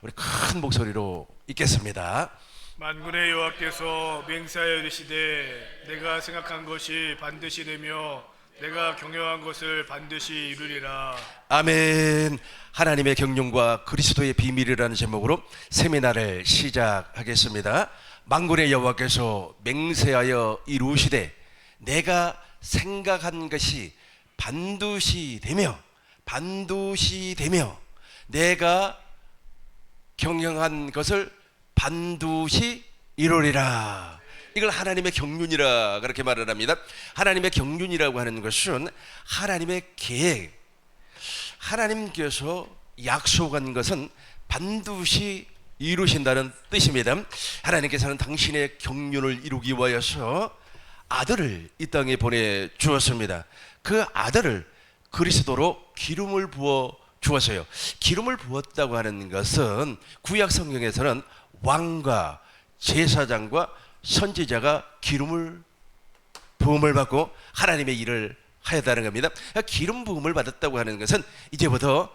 우리 큰 목소리로 읽겠습니다. 만군의 여호와께서 맹세하여 이르시되 내가 생각한 것이 반드시 되며 내가 경영한 것을 반드시 이루리라. 아멘. 하나님의 경륜과 그리스도의 비밀이라는 제목으로 세미나를 시작하겠습니다. 만군의 여호와께서 맹세하여 이루시되 내가 생각한 것이 반드시 되며 내가 경영한 것을 반드시 이루리라. 이걸 하나님의 경륜이라 그렇게 말을 합니다. 하나님의 경륜이라고 하는 것은 하나님의 계획, 하나님께서 약속한 것은 반드시 이루신다는 뜻입니다. 하나님께서는 당신의 경륜을 이루기 위하여서 아들을 이 땅에 보내주었습니다. 그 아들을 그리스도로 기름을 부어 주었어요. 기름을 부었다고 하는 것은 구약 성경에서는 왕과 제사장과 선지자가 기름을 부음을 받고 하나님의 일을 하였다는 겁니다. 기름 부음을 받았다고 하는 것은 이제부터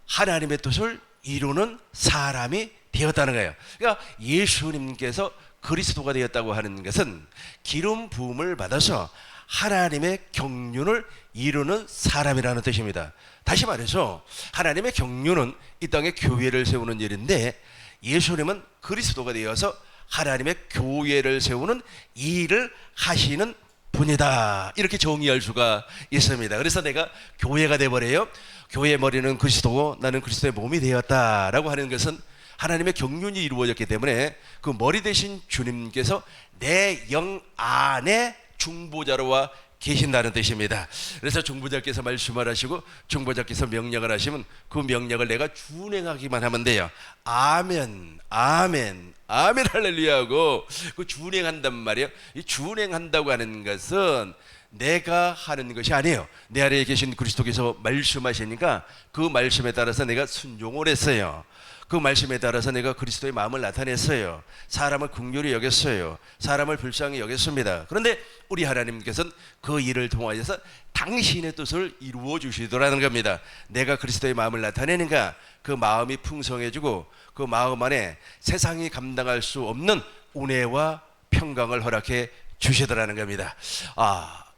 하나님의 뜻을 이루는 사람이 되었다는 거예요. 그러니까 예수님께서 그리스도가 되었다고 하는 것은 기름 부음을 받아서 하나님의 경륜을 이루는 사람이라는 뜻입니다. 다시 말해서 하나님의 경륜은 이 땅에 교회를 세우는 일인데 예수님은 그리스도가 되어서 하나님의 교회를 세우는 일을 하시는 분이다. 이렇게 정의할 수가 있습니다. 그래서 내가 교회가 되어버려요. 교회의 머리는 그리스도고 나는 그리스도의 몸이 되었다라고 하는 것은 하나님의 경륜이 이루어졌기 때문에 그 머리 되신 주님께서 내 영 안에 중보자로 와 계신다는 뜻입니다. 그래서 중보자께서 말씀을 하시고 중보자께서 명령을 하시면 그 명령을 내가 준행하기만 하면 돼요. 아멘, 아멘, 아멘, 할렐루야 하고 그 준행한단 말이에요. 이 준행한다고 하는 것은 내가 하는 것이 아니에요. 내 안에 계신 그리스도께서 말씀하시니까 그 말씀에 따라서 내가 순종을 했어요. 그 말씀에 따라서 내가 그리스도의 마음을 나타냈어요. 사람을 긍휼히 여겼어요. 사람을 불쌍히 여겼습니다. 그런데 우리 하나님께서는 그 일을 통하여서 당신의 뜻을 이루어 주시더라는 겁니다. 내가 그리스도의 마음을 나타내니까 그 마음이 풍성해지고 그 마음 안에 세상이 감당할 수 없는 은혜와 평강을 허락해 주시더라는 겁니다.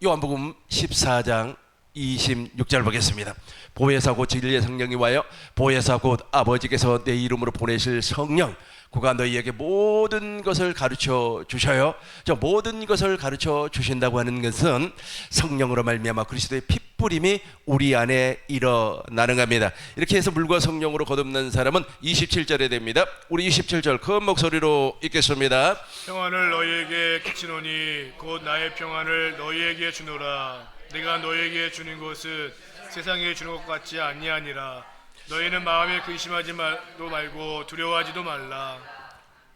요한복음 14장 26절 보겠습니다. 보혜사 곧 진리의 성령이 와요. 보혜사 곧 아버지께서 내 이름으로 보내실 성령, 그가 너희에게 모든 것을 가르쳐 주셔요. 저 모든 것을 가르쳐 주신다고 하는 것은 성령으로 말미암아 그리스도의 핏뿌림이 우리 안에 일어나는 겁니다. 이렇게 해서 물과 성령으로 거듭난 사람은 27절에 됩니다. 우리 27절 큰 목소리로 읽겠습니다. 평안을 너희에게 끼치노니 곧 나의 평안을 너희에게 주노라. 내가 너희에게 주는 것은 세상에 주는 것 같지 아니하니라. 너희는 마음에 근심하지 말고 두려워하지도 말라.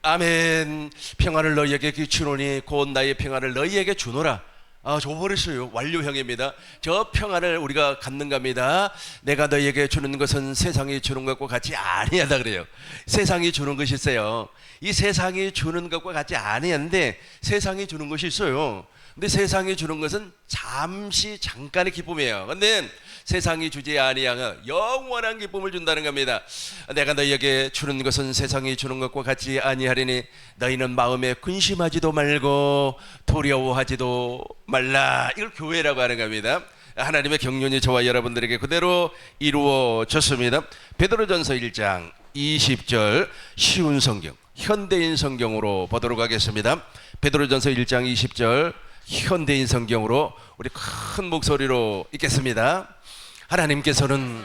아멘. 평안을 너희에게 끼치노니 곧 나의 평안을 너희에게 주노라. 줘버렸어요. 완료형입니다. 저 평안을 우리가 갖는 겁니다. 내가 너희에게 주는 것은 세상이 주는 것과 같이 아니하다 그래요. 세상이 주는 것이 있어요. 이 세상이 주는 것과 같이 아니한데 세상이 주는 것이 있어요. 근데 세상이 주는 것은 잠깐의 기쁨이에요. 근데 세상이 주지 아니하여 영원한 기쁨을 준다는 겁니다. 내가 너희에게 주는 것은 세상이 주는 것과 같이 아니하리니 너희는 마음에 근심하지도 말고 두려워하지도 말라. 이걸 교회라고 하는 겁니다. 하나님의 경륜이 저와 여러분들에게 그대로 이루어졌습니다. 베드로전서 1장 20절 쉬운 성경, 현대인 성경으로 보도록 하겠습니다. 베드로전서 1장 20절 현대인 성경으로 우리 큰 목소리로 읽겠습니다. 하나님께서는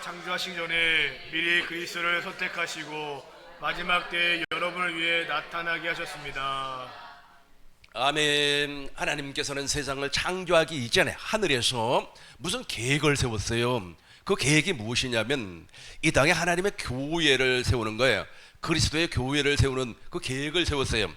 창조하시기 전에 미리 그리스도를 선택하시고 마지막 때에 여러분을 위해 나타나게 하셨습니다. 아멘. 하나님께서는 세상을 창조하기 이전에 하늘에서 무슨 계획을 세웠어요. 그 계획이 무엇이냐면 이 땅에 하나님의 교회를 세우는 거예요. 그리스도의 교회를 세우는 그 계획을 세웠어요.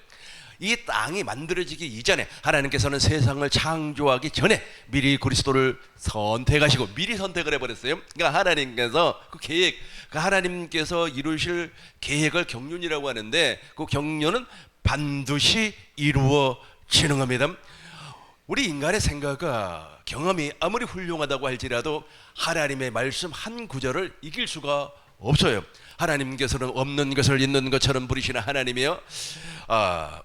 이 땅이 만들어지기 이전에 하나님께서는 세상을 창조하기 전에 미리 그리스도를 선택하시고 미리 선택을 해버렸어요. 그러니까 하나님께서 그 계획, 하나님께서 이루실 계획을 경륜이라고 하는데 그 경륜은 반드시 이루어지는 겁니다. 우리 인간의 생각과 경험이 아무리 훌륭하다고 할지라도 하나님의 말씀 한 구절을 이길 수가 없어요. 하나님께서는 없는 것을 있는 것처럼 부리시는 하나님이요.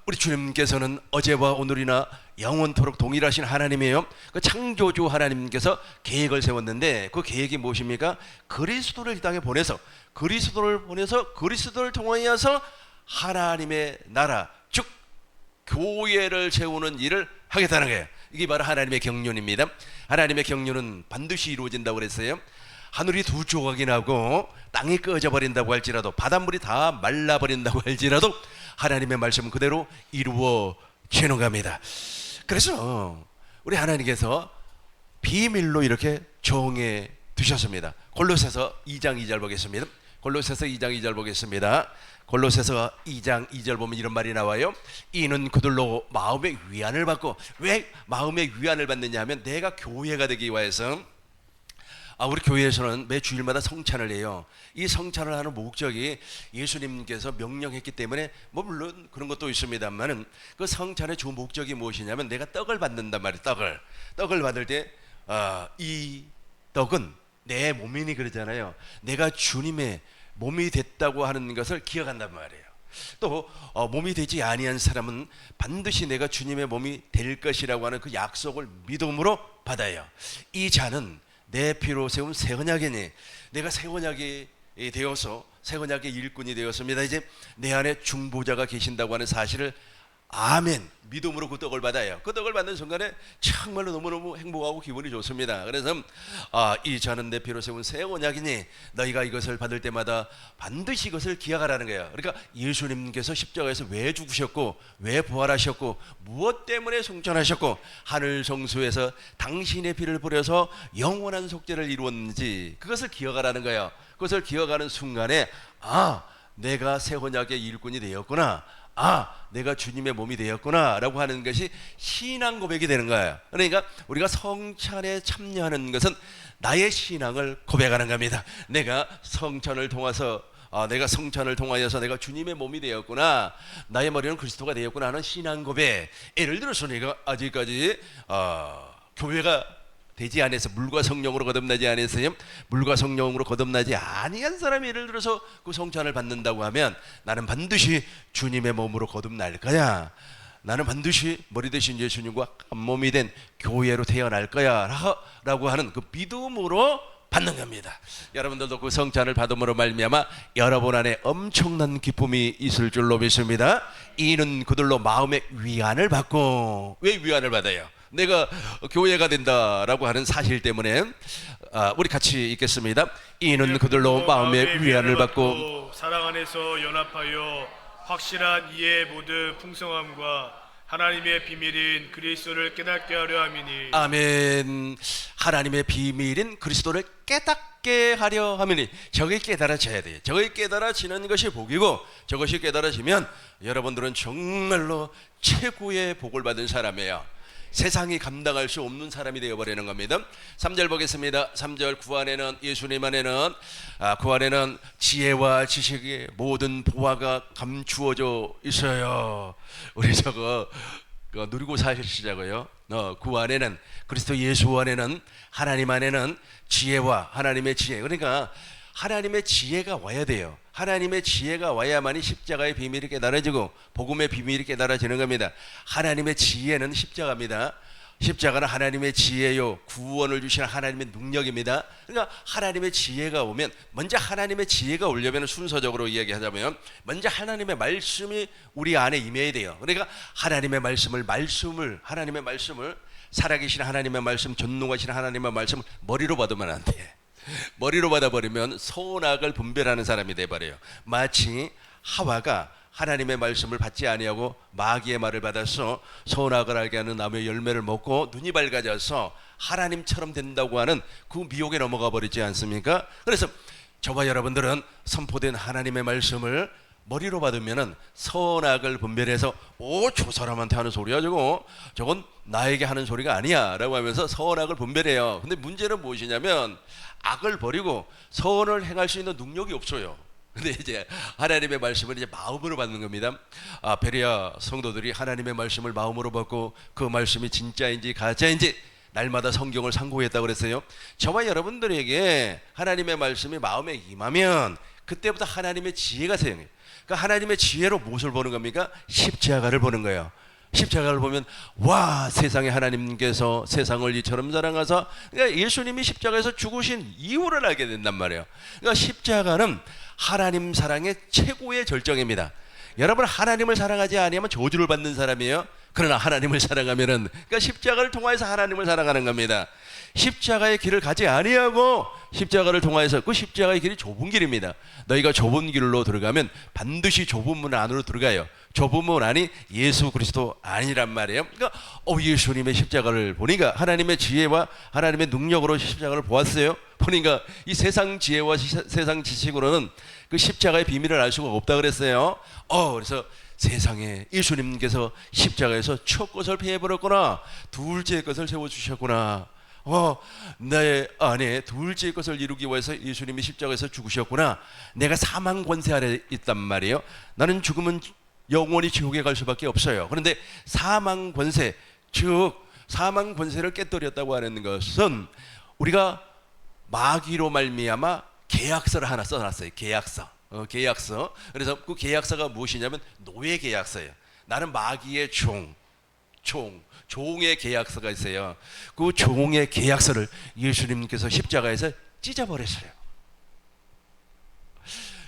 우리 주님께서는 어제와 오늘이나 영원토록 동일하신 하나님이에요. 그 창조주 하나님께서 계획을 세웠는데 그 계획이 무엇입니까? 그리스도를 이 땅에 보내서 그리스도를 통하여서 하나님의 나라 즉 교회를 세우는 일을 하겠다는 거예요. 이게 바로 하나님의 경륜입니다. 하나님의 경륜은 반드시 이루어진다고 그랬어요. 하늘이 두 조각이 나고 땅이 꺼져버린다고 할지라도 바닷물이 다 말라버린다고 할지라도 하나님의 말씀은 그대로 이루어지는 겁니다. 그래서 우리 하나님께서 비밀로 이렇게 정해 두셨습니다. 골로새서 2장 2절 보겠습니다. 골로새서 2장 2절 보겠습니다. 골로새서 2장 2절 보면 이런 말이 나와요. 이는 그들로 마음의 위안을 받고, 왜 마음의 위안을 받느냐 하면 내가 교회가 되기 위해서 우리 교회에서는 매 주일마다 성찬을 해요. 이 성찬을 하는 목적이 예수님께서 명령했기 때문에 물론 그런 것도 있습니다만은 그 성찬의 주 목적이 무엇이냐면 내가 떡을 받는단 말이에요. 떡을 받을 때 이 떡은 내 몸이니 그러잖아요. 내가 주님의 몸이 됐다고 하는 것을 기억한단 말이에요. 또 몸이 되지 아니한 사람은 반드시 내가 주님의 몸이 될 것이라고 하는 그 약속을 믿음으로 받아요. 이 잔은 내 피로 세운 새 언약이니 내가 새 언약이 되어서 새 언약의 일꾼이 되었습니다. 이제 내 안에 중보자가 계신다고 하는 사실을 아멘 믿음으로 그 떡을 받아요. 그 떡을 받는 순간에 정말로 너무너무 행복하고 기분이 좋습니다. 그래서 이 잔은 내 피로 세운 새 언약이니 너희가 이것을 받을 때마다 반드시 이것을 기억하라는 거예요. 그러니까 예수님께서 십자가에서 왜 죽으셨고 왜 부활하셨고 무엇 때문에 승천하셨고 하늘 성소에서 당신의 피를 뿌려서 영원한 속죄를 이루었는지 그것을 기억하라는 거예요. 그것을 기억하는 순간에 내가 새 언약의 일꾼이 되었구나, 내가 주님의 몸이 되었구나 라고 하는 것이 신앙 고백이 되는 거예요. 그러니까 우리가 성찬에 참여하는 것은 나의 신앙을 고백하는 겁니다. 내가 성찬을 통해서 내가 성찬을 통하여서 내가 주님의 몸이 되었구나, 나의 머리는 그리스도가 되었구나 하는 신앙 고백. 예를 들어서 내가 아직까지 교회가 되지 않아서 물과 성령으로 거듭나지 않았어요. 물과 성령으로 거듭나지 아니한 사람이 예를 들어서 그 성찬을 받는다고 하면 나는 반드시 주님의 몸으로 거듭날 거야, 나는 반드시 머리 대신 예수님과 한 몸이 된 교회로 태어날 거야 라고 하는 그 믿음으로 받는 겁니다. 여러분들도 그 성찬을 받음으로 말미암아 여러분 안에 엄청난 기쁨이 있을 줄로 믿습니다. 이는 그들로 마음의 위안을 받고, 왜 위안을 받아요? 내가 교회가 된다라고 하는 사실 때문에 우리 같이 읽겠습니다. 이는 그들로 마음의 위안을 받고 사랑 안에서 연합하여 확실한 이해의 모든 풍성함과 하나님의 비밀인 그리스도를 깨닫게 하려 함이니. 아멘. 하나님의 비밀인 그리스도를 깨닫게 하려 함이니. 저게 깨달아져야 돼요. 저게 깨달아지는 것이 복이고, 저것이 깨달아지면 여러분들은 정말로 최고의 복을 받은 사람이에요. 세상이 감당할 수 없는 사람이 되어버리는 겁니다. 3절 보겠습니다. 3절 그 안에는 예수님 안에는 그 안에는 지혜와 지식의 모든 보화가 감추어져 있어요. 우리 저거 누리고 사시자고요. 그 안에는 그리스도 예수 안에는 하나님 안에는 지혜와 하나님의 지혜, 그러니까 하나님의 지혜가 와야 돼요. 하나님의 지혜가 와야만이 십자가의 비밀이 깨달아지고 복음의 비밀이 깨달아지는 겁니다. 하나님의 지혜는 십자가입니다. 십자가는 하나님의 지혜요, 구원을 주시는 하나님의 능력입니다. 그러니까 하나님의 지혜가 오면, 먼저 하나님의 지혜가 오려면 순서적으로 이야기하자면 먼저 하나님의 말씀이 우리 안에 임해야 돼요. 그러니까 하나님의 말씀을 살아계신 하나님의 말씀, 전능하신 하나님의 말씀을 머리로 받으면 안 돼. 머리로 받아버리면 선악을 분별하는 사람이 돼버려요. 마치 하와가 하나님의 말씀을 받지 아니하고 마귀의 말을 받아서 선악을 알게 하는 나무의 열매를 먹고 눈이 밝아져서 하나님처럼 된다고 하는 그 미혹에 넘어가 버리지 않습니까? 그래서 저와 여러분들은 선포된 하나님의 말씀을 머리로 받으면은 선악을 분별해서 저 사람한테 하는 소리야 저건 나에게 하는 소리가 아니야 라고 하면서 선악을 분별해요. 근데 문제는 무엇이냐면 악을 버리고 선을 행할 수 있는 능력이 없어요. 근데 이제 하나님의 말씀을 이제 마음으로 받는 겁니다. 베레아 성도들이 하나님의 말씀을 마음으로 받고 그 말씀이 진짜인지 가짜인지 날마다 성경을 상고했다고 그랬어요. 저와 여러분들에게 하나님의 말씀이 마음에 임하면 그때부터 하나님의 지혜가 생겨요. 그러니까 하나님의 지혜로 무엇을 보는 겁니까? 십자가를 보는 거예요. 십자가를 보면 와, 세상에 하나님께서 세상을 이처럼 사랑하사, 그러니까 예수님이 십자가에서 죽으신 이유를 알게 된단 말이에요. 그러니까 십자가는 하나님 사랑의 최고의 절정입니다. 여러분, 하나님을 사랑하지 아니하면 저주를 받는 사람이에요. 그러나 하나님을 사랑하면은, 그러니까 십자가를 통하여서 하나님을 사랑하는 겁니다. 십자가의 길을 가지 아니하고 십자가를 통하여서, 그 십자가의 길이 좁은 길입니다. 너희가 좁은 길로 들어가면 반드시 좁은 문 안으로 들어가요. 좁은 문 안이 예수 그리스도 아니란 말이에요. 그러니까 예수님의 십자가를 보니까 하나님의 지혜와 하나님의 능력으로 십자가를 보았어요. 보니까 이 세상 지혜와 세상 지식으로는 그 십자가의 비밀을 알 수가 없다 그랬어요. 그래서 세상에 예수님께서 십자가에서 첫 것을 폐해버렸구나, 둘째 것을 세워주셨구나, 내 안에 둘째 것을 이루기 위해서 예수님이 십자가에서 죽으셨구나, 내가 사망 권세 아래 있단 말이에요. 나는 죽으면 영원히 지옥에 갈 수밖에 없어요. 그런데 사망 권세, 즉 사망 권세를 깨뜨렸다고 하는 것은 우리가 마귀로 말미암아 계약서를 하나 써놨어요. 계약서. 그래서 그 계약서가 무엇이냐면 노예 계약서예요. 나는 마귀의 종의 계약서가 있어요. 그 종의 계약서를 예수님께서 십자가에서 찢어버렸어요.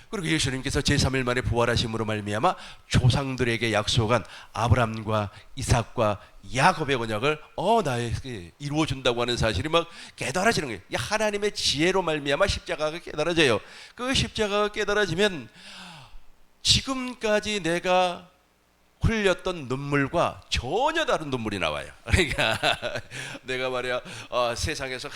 그리고 예수님께서 제3일 만에 부활하심으로 말미암아 조상들에게 약속한 아브라함과 이삭과 야곱의 언약을 나에게 이루어준다고 하는 사실이 막 깨달아지는 거예요. 하나님의 지혜로 말미암아 십자가가 깨달아져요. 그 십자가가 깨달아지면 지금까지 내가 흘렸던 눈물과 전혀 다른 눈물이 나와요. 그러니까 내가 말이야 세상에서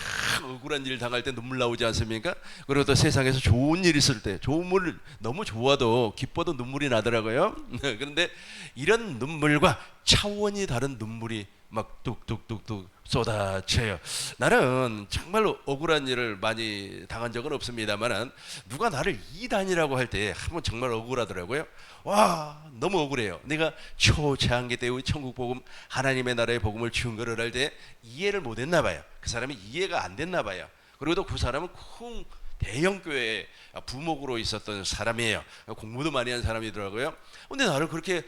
억울한 일 당할 때 눈물 나오지 않습니까? 그리고 또 세상에서 좋은 일 있을 때, 좋은 물 너무 좋아도 기뻐도 눈물이 나더라고요. 그런데 이런 눈물과 차원이 다른 눈물이 막 뚝뚝뚝뚝 쏟아져요. 나는 정말로 억울한 일을 많이 당한 적은 없습니다만 누가 나를 이단이라고 할 때 한번 정말 억울하더라고요. 와, 너무 억울해요. 내가 초창기 때 천국 복음, 하나님의 나라의 복음을 증거를 할 때 이해를 못했나 봐요. 그 사람이 이해가 안 됐나 봐요. 그리고 또 그 사람은 큰 대형 교회에 부목으로 있었던 사람이에요. 공부도 많이 한 사람이더라고요. 근데 나를 그렇게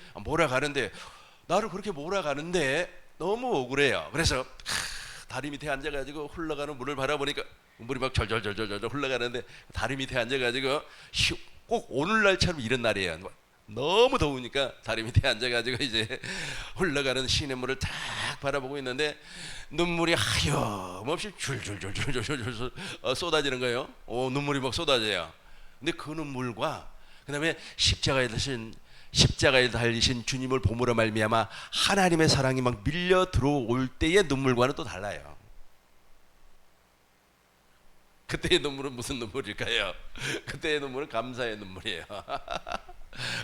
몰아가는데 너무 억울해요. 그래서 다리 밑에 앉아가지고 흘러가는 물을 바라보니까 물이 막 절절절절절 흘러가는데 다리 밑에 앉아가지고 꼭 오늘날처럼 이런 날이에요. 너무 더우니까 다리 밑에 앉아가지고 이제 흘러가는 시냇물을 딱 바라보고 있는데 눈물이 하염없이 줄줄줄줄줄줄 쏟아지는 거예요. 눈물이 막 쏟아져요. 근데 그 눈물과 그 다음에 십자가에 달리신 주님을 보므로 말미암아 하나님의 사랑이 막 밀려 들어올 때의 눈물과는 또 달라요. 그때의 눈물은 무슨 눈물일까요? 그때의 눈물은 감사의 눈물이에요.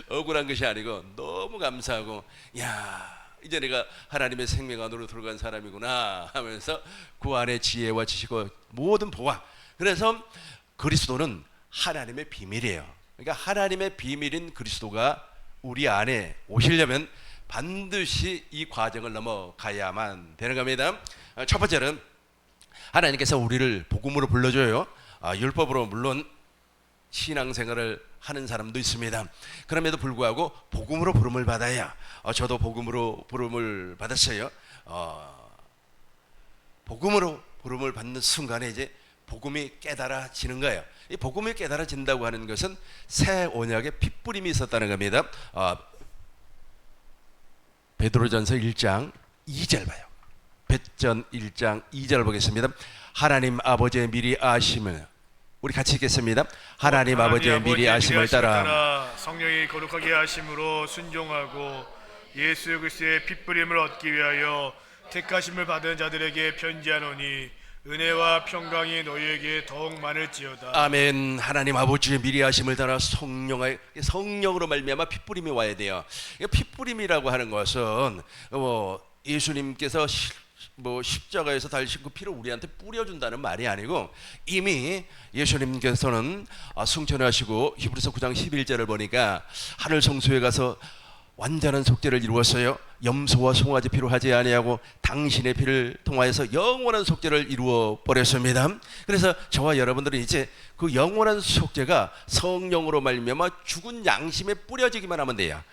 억울한 것이 아니고 너무 감사하고, 야, 이제 내가 하나님의 생명 안으로 들어간 사람이구나 하면서 그 안에 지혜와 지식과 모든 보아. 그래서 그리스도는 하나님의 비밀이에요. 그러니까 하나님의 비밀인 그리스도가 우리 안에 오시려면 반드시 이 과정을 넘어가야만 되는 겁니다. 첫 번째는 하나님께서 우리를 복음으로 불러줘요. 율법으로 물론 신앙생활을 하는 사람도 있습니다. 그럼에도 불구하고 복음으로 부름을 받아야, 저도 복음으로 부름을 받았어요. 복음으로 부름을 받는 순간에 이제 복음이 깨달아지는 거예요. 이 복음이 깨달아진다고 하는 것은 새 언약의 핏부림이 있었다는 겁니다. 베드로전서 1장 2절 봐요. 베전 1장 2절 보겠습니다. 하나님 아버지의 미리 아심을, 우리 같이 읽겠습니다. 하나님 아버지의 미리 아심을 따라 성령이 거룩하게 하심으로 순종하고 예수 그리스도의 핏부림을 얻기 위하여 택하심을 받은 자들에게 편지하노니 은혜와 평강이 너희에게 더욱 많을지어다. 아멘. 하나님 아버지의 미리 하심을 따라 성령으로 말미암아 핏부림이 와야 돼요. 핏부림이라고 하는 것은 예수님께서 십자가에서 달리신 그 피를 우리한테 뿌려준다는 말이 아니고, 이미 예수님께서는 승천하시고 히브리서 9장 11절을 보니까 하늘 성소에 가서 완전한 속죄를 이루었어요. 염소와 송아지 피로 하지 아니하고 당신의 피를 통하여서 영원한 속죄를 이루어 버렸습니다. 그래서 저와 여러분들은 이제 그 영원한 속죄가 성령으로 말미암아 죽은 양심에 뿌려지기만 하면 돼요.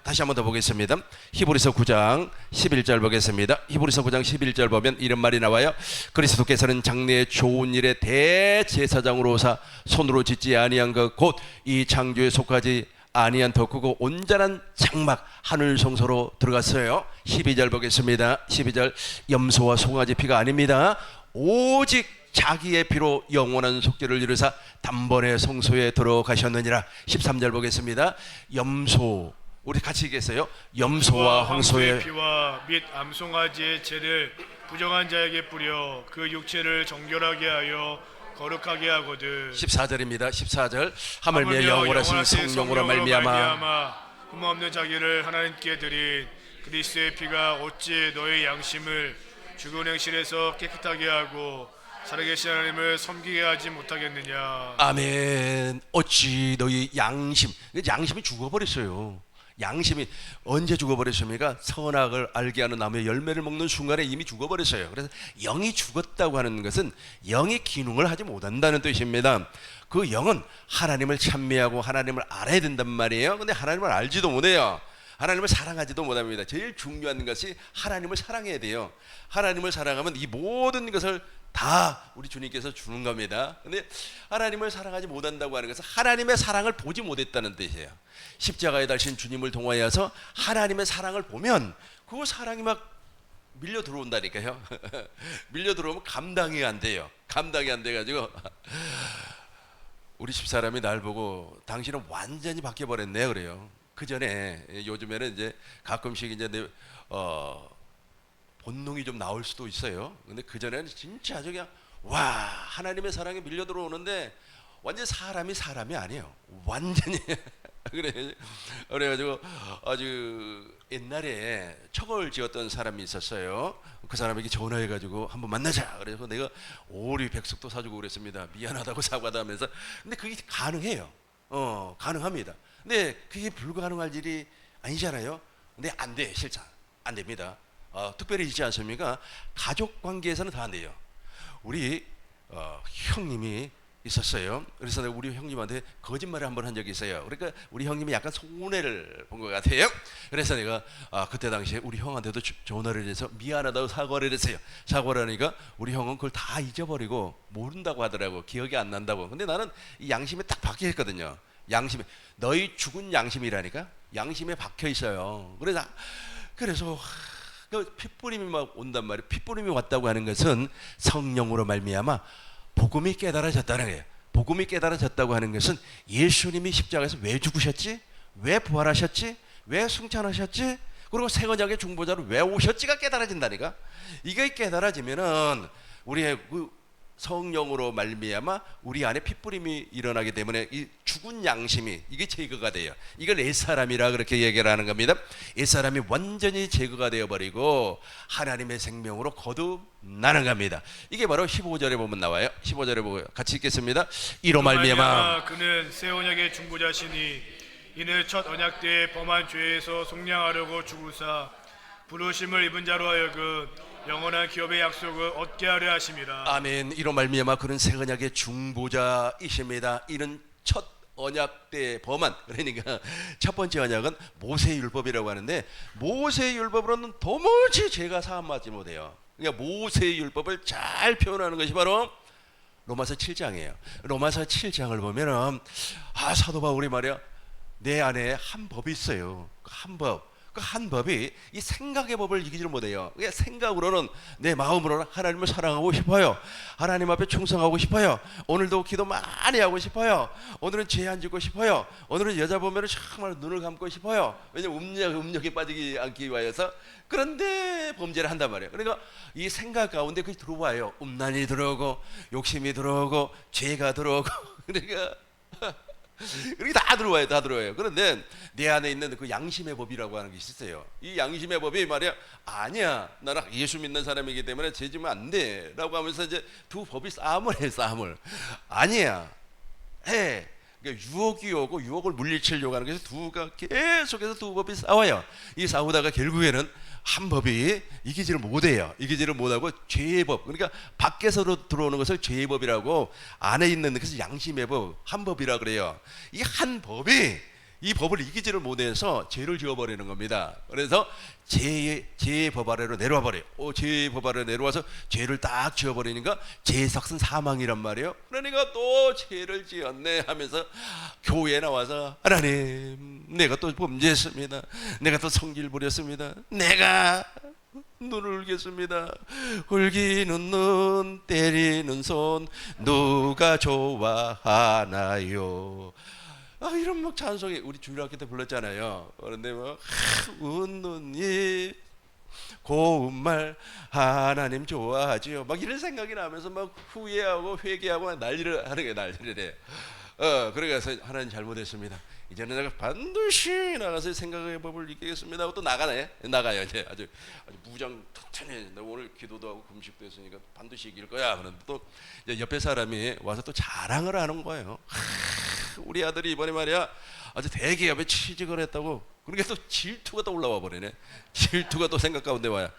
다시 한번 더 보겠습니다. 히브리서 9장 11절 보겠습니다. 히브리서 9장 11절 보면 이런 말이 나와요. 그리스도께서는 장래의 좋은 일의 대제사장으로 오사 손으로 짓지 아니한 것 곧 이 창조에 속하지 아니한 더 크고 온전한 장막 하늘 성소로 들어갔어요. 12절 보겠습니다. 12절 염소와 송아지 피가 아닙니다. 오직 자기의 피로 영원한 속죄를 이루사 단번에 성소에 들어가셨느니라. 13절 보겠습니다. 염소, 우리 같이 읽겠어요. 염소와 황소의 피와 및 암송아지의 죄를 부정한 자에게 뿌려 그 육체를 정결하게 하여 거룩하게 하거든. 14절입니다. 14절 하물며 영원하신 성령으로 말미암아 흠없는 자기를 하나님께 드린 그리스도의 피가 어찌 너의 양심을 죽은 행실에서 깨끗하게 하고 살아계신 하나님을 섬기게 하지 못하겠느냐. 아멘. 어찌 너희 양심이 죽어버렸어요. 양심이 언제 죽어버렸습니까? 선악을 알게 하는 나무의 열매를 먹는 순간에 이미 죽어버렸어요. 그래서 영이 죽었다고 하는 것은 영이 기능을 하지 못한다는 뜻입니다. 그 영은 하나님을 찬미하고 하나님을 알아야 된단 말이에요. 근데 하나님을 알지도 못해요. 하나님을 사랑하지도 못합니다. 제일 중요한 것이 하나님을 사랑해야 돼요. 하나님을 사랑하면 이 모든 것을 다 우리 주님께서 주는 겁니다. 근데 하나님을 사랑하지 못한다고 하는 것은 하나님의 사랑을 보지 못했다는 뜻이에요. 십자가에 달신 주님을 통하여서 하나님의 사랑을 보면 그 사랑이 막 밀려 들어온다니까요. 밀려 들어오면 감당이 안 돼요. 감당이 안 돼가지고 우리 집사람이 날 보고 당신은 완전히 바뀌어 버렸네 그래요. 그 전에 요즘에는 이제 가끔씩 이제 본능이 좀 나올 수도 있어요. 근데 그 전에는 진짜 아주 그냥 와 하나님의 사랑이 밀려 들어오는데 완전 사람이 아니에요. 완전히 그래가지고 아주 옛날에 척을 지었던 사람이 있었어요. 그 사람에게 전화해가지고 한번 만나자. 그래서 내가 오리 백숙도 사주고 그랬습니다. 미안하다고 사과도 하면서. 근데 그게 가능해요. 가능합니다. 근데 그게 불가능할 일이 아니잖아요. 근데 안 돼, 실상 안 됩니다. 특별히 있지 않습니까? 가족 관계에서는 다 안 돼요. 우리 형님이 있었어요. 그래서 내가 우리 형님한테 거짓말을 한번 한 적이 있어요. 그러니까 우리 형님이 약간 손해를 본 것 같아요. 그래서 내가 그때 당시에 우리 형한테도 전화를 해서 미안하다고 사과를 했어요. 사과를 하니까 우리 형은 그걸 다 잊어버리고 모른다고 하더라고. 기억이 안 난다고. 근데 나는 이 양심에 딱 박혀 있거든요. 양심에 너희 죽은 양심이라니까 양심에 박혀 있어요. 그래서 그 핏부림이 막 온단 말이에요. 핏부림이 왔다고 하는 것은 성령으로 말미암아 복음이 깨달아졌다는 거예요. 복음이 깨달아졌다고 하는 것은 예수님이 십자가에서 왜 죽으셨지? 왜 부활하셨지? 왜 승천하셨지? 그리고 새 언약의 중보자로 왜 오셨지가 깨달아진다니까. 이게 깨달아지면은 우리의 그 성령으로 말미암아 우리 안에 핏부림이 일어나기 때문에 이 죽은 양심이 이게 제거가 돼요. 이걸 옛사람이라 그렇게 얘기를 하는 겁니다. 옛사람이 완전히 제거가 되어버리고 하나님의 생명으로 거듭나는 겁니다. 이게 바로 15절에 보면 나와요. 15절에 보고 같이 읽겠습니다. 이로 말미암아 그는 새 언약의 중보자시니 이는 첫 언약 때에 범한 죄에서 속량하려고 죽으사 부르심을 입은 자로 하여금 영원한 기업의 약속을 얻게 하려 하심이라. 아멘. 이로 말미암아 그는 새 언약의 중보자이십니다. 이는 첫 언약 때 범한, 그러니까 첫 번째 언약은 모세율법이라고 하는데 모세율법으로는 도무지 죄가 사함받지 못해요. 그러니까 모세율법을 잘 표현하는 것이 바로 로마서 7장이에요. 로마서 7장을 보면은 사도 바울이 말이야 내 안에 한 법이 있어요. 한 법. 그 한 법이 이 생각의 법을 이기지를 못해요. 그러니까 생각으로는 내 마음으로는 하나님을 사랑하고 싶어요. 하나님 앞에 충성하고 싶어요. 오늘도 기도 많이 하고 싶어요. 오늘은 죄 안 짓고 싶어요. 오늘은 여자 보면 정말 눈을 감고 싶어요. 왜냐면 음력에 빠지지 않기 위하여서. 그런데 범죄를 한단 말이에요. 그러니까 이 생각 가운데 그게 들어와요. 음란이 들어오고 욕심이 들어오고 죄가 들어오고 그러니까 이렇게 다 들어와요. 그런데 내 안에 있는 그 양심의 법이라고 하는 게 있어요. 이 양심의 법이 말이야 아니야 나는 예수 믿는 사람이기 때문에 죄 지면 안 돼 라고 하면서 이제 두 법이 싸움을 해. 아니야 해. 그러니까 유혹이 오고 유혹을 물리치려고 하는 것이 계속해서 두 법이 싸워요. 이 싸우다가 결국에는 한 법이 이기지를 못해요. 이기지를 못하고 죄의 법, 그러니까 밖에서 들어오는 것을 죄의 법이라고, 안에 있는 것을 양심의 법, 한 법이라 그래요. 이 한 법이 이 법을 이기지를 못해서 죄를 지어버리는 겁니다. 그래서 죄의 법 아래로 내려와 버려요. 죄의 법 아래로 내려와서 죄를 딱 지어버리니까 죄의 삭은 사망이란 말이에요. 그러니까 또 죄를 지었네 하면서 교회에 나와서 하나님, 내가 또 범죄했습니다. 내가 또 성질 부렸습니다. 내가 눈을 울겠습니다. 울기는 눈, 때리는 손, 누가 좋아하나요? 이런 막 찬송이 우리 주일학교 때 불렀잖아요. 그런데 막 웃는 입, 고운 말, 하나님 좋아하지요. 막 이런 생각이 나면서 막 후회하고 회개하고 막 난리를 하는 게 난리를 해요. 그래서 하나님 잘못했습니다. 이제는 내가 반드시 나가서 생각의 법을 이기겠습니다 하고 또 나가요. 이제 아주 무장 튼튼히 오늘 기도도 하고 금식도 했으니까 반드시 이길 거야. 그런데 또 이제 옆에 사람이 와서 또 자랑을 하는 거예요. 우리 아들이 이번에 말이야 아주 대기업에 취직을 했다고. 그러니까 또 질투가 또 올라와 버리네. 질투가 또 생각 가운데 와요.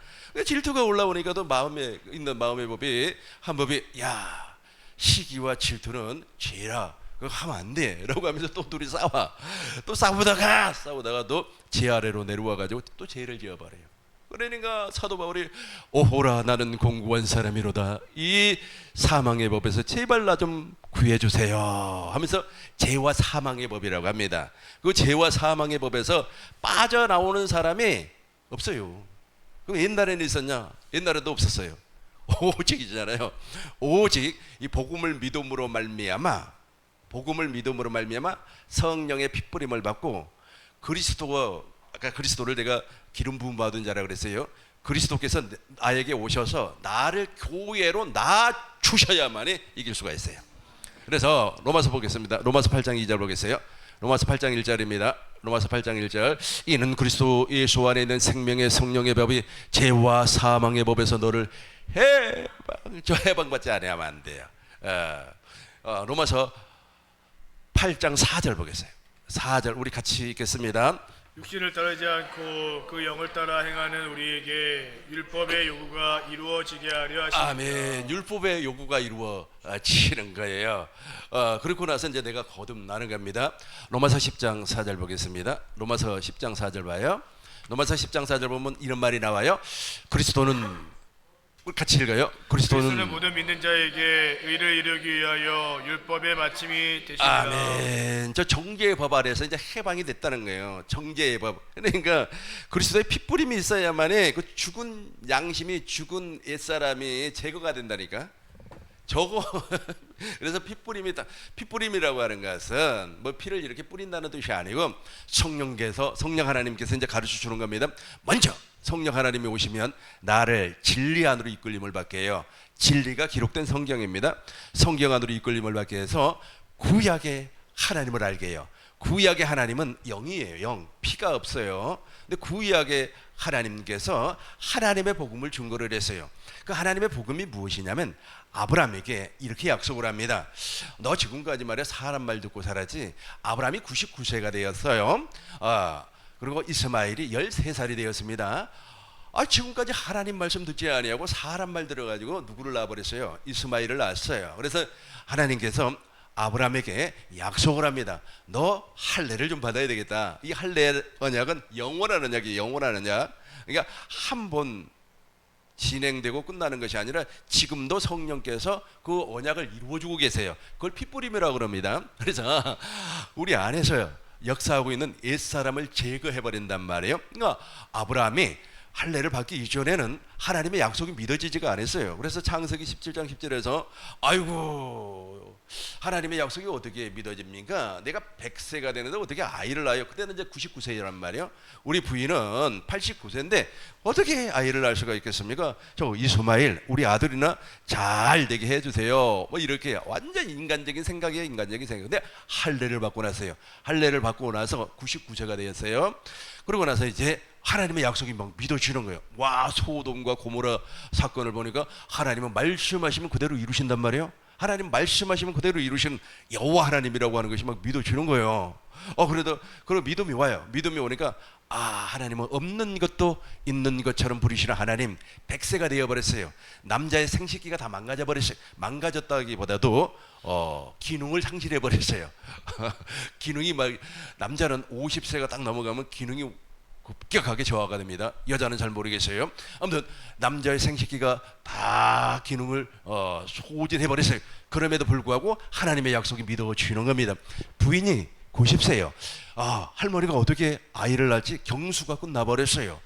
질투가 올라오니까 또 마음에 있는 마음의 법이, 한 법이, 야, 시기와 질투는 죄라, 그거 하면 안 돼 라고 하면서 또 둘이 또 싸우다가 또 죄 아래로 내려와 가지고 또 죄를 지어버려요. 그러니까 사도 바울이 오호라 나는 공고한 사람이로다, 이 사망의 법에서 제발 나 좀 구해주세요 하면서 죄와 사망의 법이라고 합니다. 그 죄와 사망의 법에서 빠져나오는 사람이 없어요. 그럼 옛날에는 있었냐? 옛날에도 없었어요. 오직이잖아요. 오직 이 복음을 믿음으로 말미암아 성령의 핏부림을 받고, 아까 그리스도를 내가 기름 부음 받은 자라 그랬어요. 그리스도께서 나에게 오셔서 나를 교회로 낮추셔야만이 이길 수가 있어요. 그래서 로마서 보겠습니다. 로마서 8장 2절 보겠어요. 로마서 8장 1절입니다. 로마서 8장 1절. 이는 그리스도 예수 안에 있는 생명의 성령의 법이 죄와 사망의 법에서 너를 해방받지 아니하면 안 돼요. 로마서 8장 4절 보겠어요. 4절 우리 같이 읽겠습니다. 육신을 따르지 않고 그 영을 따라 행하는 우리에게 율법의 요구가 이루어지게 하려 하십니다. 아멘. 율법의 요구가 이루어지는 거예요. 그렇고 나서 이제 내가 거듭나는 겁니다. 로마서 10장 4절 보겠습니다. 로마서 10장 4절 봐요. 로마서 10장 4절 보면 이런 말이 나와요. 그리스도는, 같이 읽어요. 그리스도는 모든 믿는 자에게 의를 이루기 위하여 율법의 마침이 되십니다. 아멘. 저 정죄의 법 아래서 이제 해방이 됐다는 거예요. 정죄의 법. 그러니까 그리스도의 핏부림이 있어야만이 그 죽은 양심이, 죽은 옛사람이 제거가 된다니까. 저거 그래서 핏부림이라고 하는 것은 뭐 피를 이렇게 뿌린다는 뜻이 아니고 성령 하나님께서 이제 가르쳐 주는 겁니다. 먼저 성령 하나님이 오시면 나를 진리 안으로 이끌림을 받게 해요. 진리가 기록된 성경입니다. 성경 안으로 이끌림을 받게 해서 구약의 하나님을 알게 해요. 구약의 하나님은 영이에요. 영, 피가 없어요. 근데 구약의 하나님께서 하나님의 복음을 증거를 했어요. 그 하나님의 복음이 무엇이냐면 아브라함에게 이렇게 약속을 합니다. 너 지금까지 말이야 사람 말 듣고 살았지. 아브라함이 99세가 되었어요. 그리고 이스마엘이 13살이 되었습니다. 지금까지 하나님 말씀 듣지 아니하고 사람 말 들어가지고 누구를 낳아버렸어요? 이스마엘을 낳았어요. 그래서 하나님께서 아브라함에게 약속을 합니다. 너 할례를 좀 받아야 되겠다. 이 할례 언약은 영원한 언약이에요. 영원한 언약. 그러니까 한 번 진행되고 끝나는 것이 아니라 지금도 성령께서 그 언약을 이루어주고 계세요. 그걸 핏부림이라고 그럽니다. 그래서 우리 안에서요 역사하고 있는 옛사람을 제거해버린단 말이에요. 그러니까 아브라함이 할례를 받기 이전에는 하나님의 약속이 믿어지지가 않았어요. 그래서 창세기 17장 10절에서 아이고 하나님의 약속이 어떻게 믿어집니까? 내가 100세가 되는데 어떻게 아이를 낳아요? 그때는 이제 99세란 말이에요. 우리 부인은 89세인데 어떻게 아이를 낳을 수가 있겠습니까? 저 이스마엘 우리 아들이나 잘 되게 해주세요. 뭐 이렇게 완전 인간적인 생각이에요. 인간적인 생각. 근데 할례를 받고 나서요. 할례를 받고 나서 99세가 되었어요. 그러고 나서 이제 하나님의 약속이 막 믿어지는 거예요. 와, 소돔과 고모라 사건을 보니까 하나님은 말씀하시면 그대로 이루신단 말이에요. 하나님 말씀하시면 그대로 이루시는 여호와 하나님이라고 하는 것이 막 믿어지는 거예요. 그래도 그런 믿음이 와요. 믿음이 오니까 하나님은 없는 것도 있는 것처럼 부리시는 하나님. 100세가 되어버렸어요. 남자의 생식기가 다 망가져버렸어요. 망가졌다기보다도 기능을 상실해버렸어요. 기능이 막, 남자는 50세가 딱 넘어가면 기능이 급격하게 저하가 됩니다. 여자는 잘 모르겠어요. 아무튼 남자의 생식기가 다 기능을 소진해버렸어요. 그럼에도 불구하고 하나님의 약속이 믿어지는 겁니다. 부인이 90세예요. 할머니가 어떻게 아이를 낳지? 경수가 끝나버렸어요.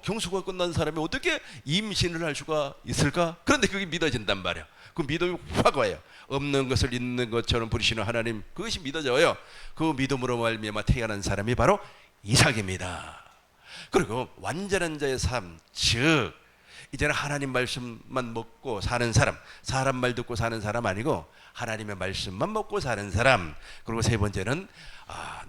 경수가 끝난 사람이 어떻게 임신을 할 수가 있을까? 그런데 그게 믿어진단 말이야. 그 믿음이 확 와요. 없는 것을 있는 것처럼 부리시는 하나님, 그것이 믿어져요. 그 믿음으로 말미암아 태어난 사람이 바로 이삭입니다. 그리고 완전한 자의 삶, 즉 이제는 하나님 말씀만 먹고 사는 사람, 사람 말 듣고 사는 사람 아니고 하나님의 말씀만 먹고 사는 사람. 그리고 세 번째는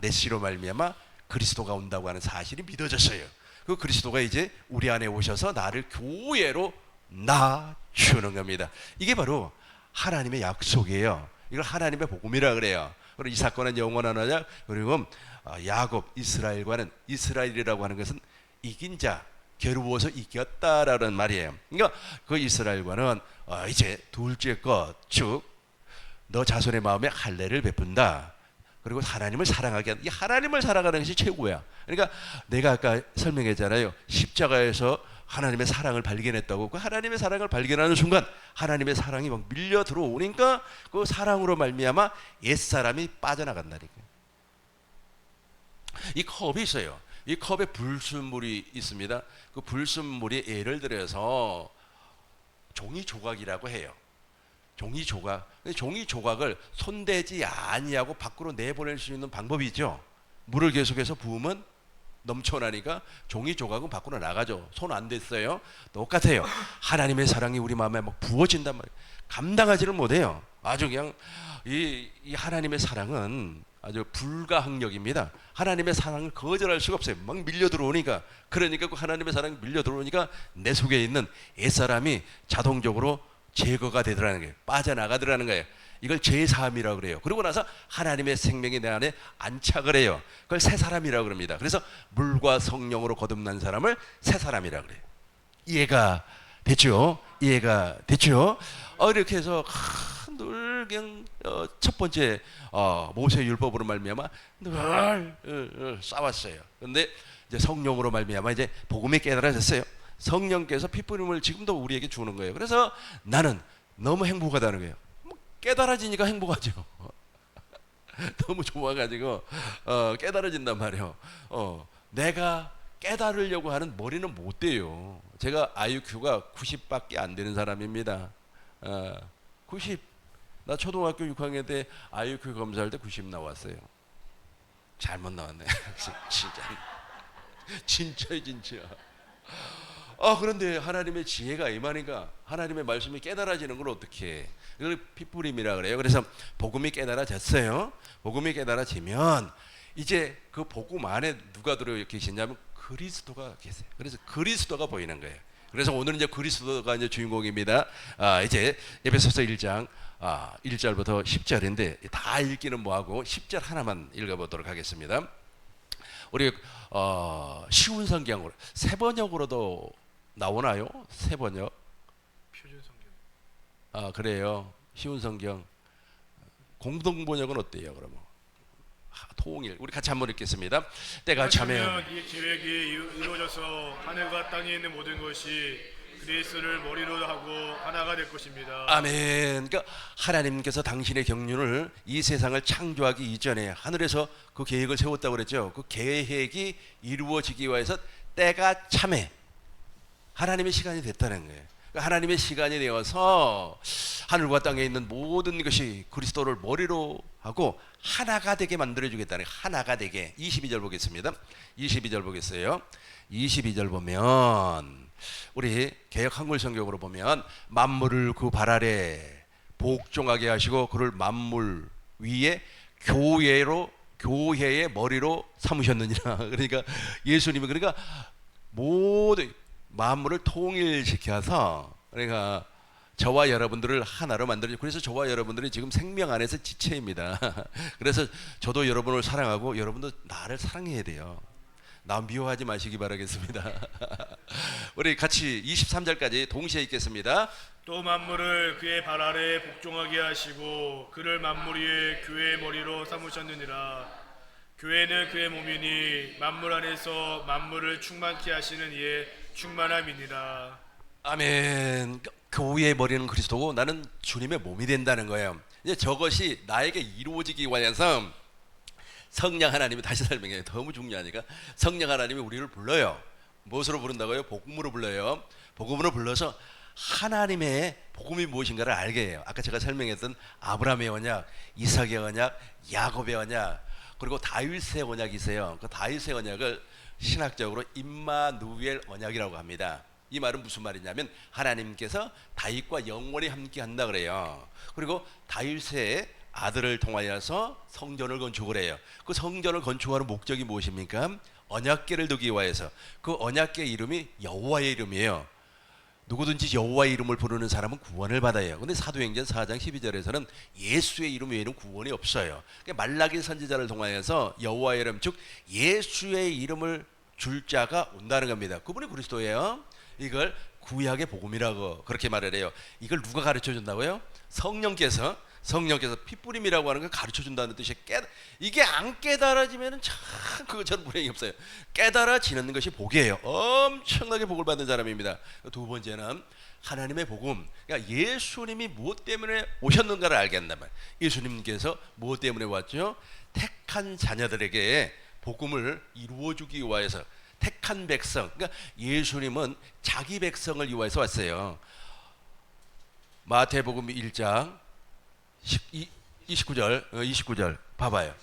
내 씨로 말미암아 그리스도가 온다고 하는 사실이 믿어졌어요. 그 그리스도가 이제 우리 안에 오셔서 나를 교회로 낳아주는 겁니다. 이게 바로 하나님의 약속이에요. 이걸 하나님의 복음이라 그래요. 그리고 이 사건은 영원한 언약. 그리고 야곱, 이스라엘과는, 이스라엘이라고 하는 것은 이긴 자, 괴로워서 이겼다라는 말이에요. 그러니까 그 이스라엘과는 이제 둘째 것, 즉 너 자손의 마음에 할례를 베푼다. 그리고 하나님을 사랑하게 한다. 이 하나님을 사랑하는 것이 최고야. 그러니까 내가 아까 설명했잖아요. 십자가에서 하나님의 사랑을 발견했다고. 그 하나님의 사랑을 발견하는 순간 하나님의 사랑이 막 밀려 들어오니까 그 사랑으로 말미암아 옛사람이 빠져나간다니까. 이 컵이 있어요. 이 컵에 불순물이 있습니다. 그 불순물이 예를 들어서 종이 조각이라고 해요. 종이 조각. 종이 조각을 손대지 아니하고 밖으로 내보낼 수 있는 방법이 있죠. 물을 계속해서 부으면 넘쳐나니까 종이 조각은 밖으로 나가죠. 손 안 댔어요. 똑같아요. 하나님의 사랑이 우리 마음에 막 부어진단 말이에요. 감당하지를 못해요. 아주 그냥 이 하나님의 사랑은 아주 불가항력입니다. 하나님의 사랑을 거절할 수가 없어요. 막 밀려 들어오니까. 그러니까 그 하나님의 사랑이 밀려 들어오니까 내 속에 있는 옛사람이 자동적으로 제거가 되더라는 거예요. 빠져나가더라는 거예요. 이걸 제3이라고 그래요. 그러고 나서 하나님의 생명이 내 안에 안착을 해요. 그걸 새 사람이라고 그럽니다. 그래서 물과 성령으로 거듭난 사람을 새 사람이라고 그래요. 이해가 됐죠? 이해가 됐죠? 이렇게 해서 늘 그냥 첫 번째 모세 율법으로 말미암아 늘 싸웠어요. 그런데 이제 성령으로 말미암아 이제 복음이 깨달아졌어요. 성령께서 핏부림을 지금도 우리에게 주는 거예요. 그래서 나는 너무 행복하다는 거예요. 깨달아지니까 행복하죠. 너무 좋아가지고 깨달아진단 말이에요. 내가 깨달으려고 하는 머리는 못 돼요. 제가 IQ가 90밖에 안 되는 사람입니다. 90. 나 초등학교 6학년 때 IQ 검사할 때 90 나왔어요. 잘못 나왔네. 진짜. 그런데 하나님의 지혜가 임하니까 하나님의 말씀이 깨달아지는 걸 어떻게 해? 이걸 핏부림이라 그래요. 그래서 복음이 깨달아졌어요. 복음이 깨달아지면 이제 그 복음 안에 누가 들어 계시냐면 그리스도가 계세요. 그래서 그리스도가 보이는 거예요. 그래서 오늘은 이제 그리스도가 이제 주인공입니다. 이제 에베소서 1장 1절부터 10절인데 다 읽기는 뭐하고 10절 하나만 읽어보도록 하겠습니다. 우리 쉬운 성경으로 세 번역으로도 나오나요? 세 번역? 표준 성경. 그래요. 쉬운 성경. 공동 번역은 어때요? 그러면 통일. 우리 같이 한번 읽겠습니다. 때가 차면 이 계획이 이루어져서 하늘과 땅에 있는 모든 것이 그리스도를 머리로 하고 하나가 될 것입니다. 아멘. 그러니까 하나님께서 당신의 경륜을 이 세상을 창조하기 이전에 하늘에서 그 계획을 세웠다고 그랬죠. 그 계획이 이루어지기 위해서 때가 참에 하나님의 시간이 됐다는 거예요. 그러니까 하나님의 시간이 되어서 하늘과 땅에 있는 모든 것이 그리스도를 머리로 하고 하나가 되게 만들어주겠다는 거예요. 하나가 되게. 22절 보겠습니다. 22절 보겠어요. 22절 보면 우리 개역 한글 성경으로 보면 만물을 그 발 아래 복종하게 하시고 그를 만물 위에 교회의 머리로 삼으셨느니라. 그러니까 예수님은 그러니까 모든 만물을 통일시켜서 그러니까 저와 여러분들을 하나로 만들죠. 그래서 저와 여러분들이 지금 생명 안에서 지체입니다. 그래서 저도 여러분을 사랑하고 여러분도 나를 사랑해야 돼요. 나 미워하지 마시기 바라겠습니다. 우리 같이 23절까지 동시에 읽겠습니다. 또 만물을 그의 발 아래에 복종하게 하시고 그를 만물 위에 교회의 머리로 삼으셨느니라. 교회는 그의 몸이니 만물 안에서 만물을 충만케 하시는 이의 충만함이니라. 아멘. 교회의 머리는 그리스도고 나는 주님의 몸이 된다는 거예요. 이제 저것이 나에게 이루어지기 위해서 성령 하나님이, 다시 설명해요. 너무 중요하니까. 성령 하나님이 우리를 불러요. 무엇으로 부른다고요? 복음으로 불러요. 복음으로 불러서 하나님의 복음이 무엇인가를 알게 해요. 아까 제가 설명했던 아브라함의 언약, 이삭의 언약, 야곱의 언약, 그리고 다윗의 언약이 있어요. 그 다윗의 언약을 신학적으로 임마누엘 언약이라고 합니다. 이 말은 무슨 말이냐면 하나님께서 다윗과 영원히 함께 한다 그래요. 그리고 다윗의 아들을 통하여서 성전을 건축을 해요. 그 성전을 건축하는 목적이 무엇입니까? 언약궤를 두기 위해서. 그 언약궤 이름이 여호와의 이름이에요. 누구든지 여호와의 이름을 부르는 사람은 구원을 받아요. 근데 사도행전 4장 12절에서는 예수의 이름 외에는 구원이 없어요. 그러니까 말라기 선지자를 통하여서 여호와의 이름, 즉 예수의 이름을 줄 자가 온다는 겁니다. 그분이 그리스도예요. 이걸 구약의 복음이라고 그렇게 말을 해요. 이걸 누가 가르쳐 준다고요? 성령께서 핏뿌림이라고 하는 걸 가르쳐 준다는 뜻이 이게 안 깨달아지면 참 그것처럼 불행이 없어요. 깨달아지는 것이 복이에요. 엄청나게 복을 받는 사람입니다. 두 번째는 하나님의 복음. 그러니까 예수님이 무엇 때문에 오셨는가를 알겠다면, 예수님께서 무엇 때문에 왔죠? 택한 자녀들에게 복음을 이루어주기 위해서, 택한 백성. 그러니까 예수님은 자기 백성을 위해서 왔어요. 마태복음 1장 29절 봐봐요.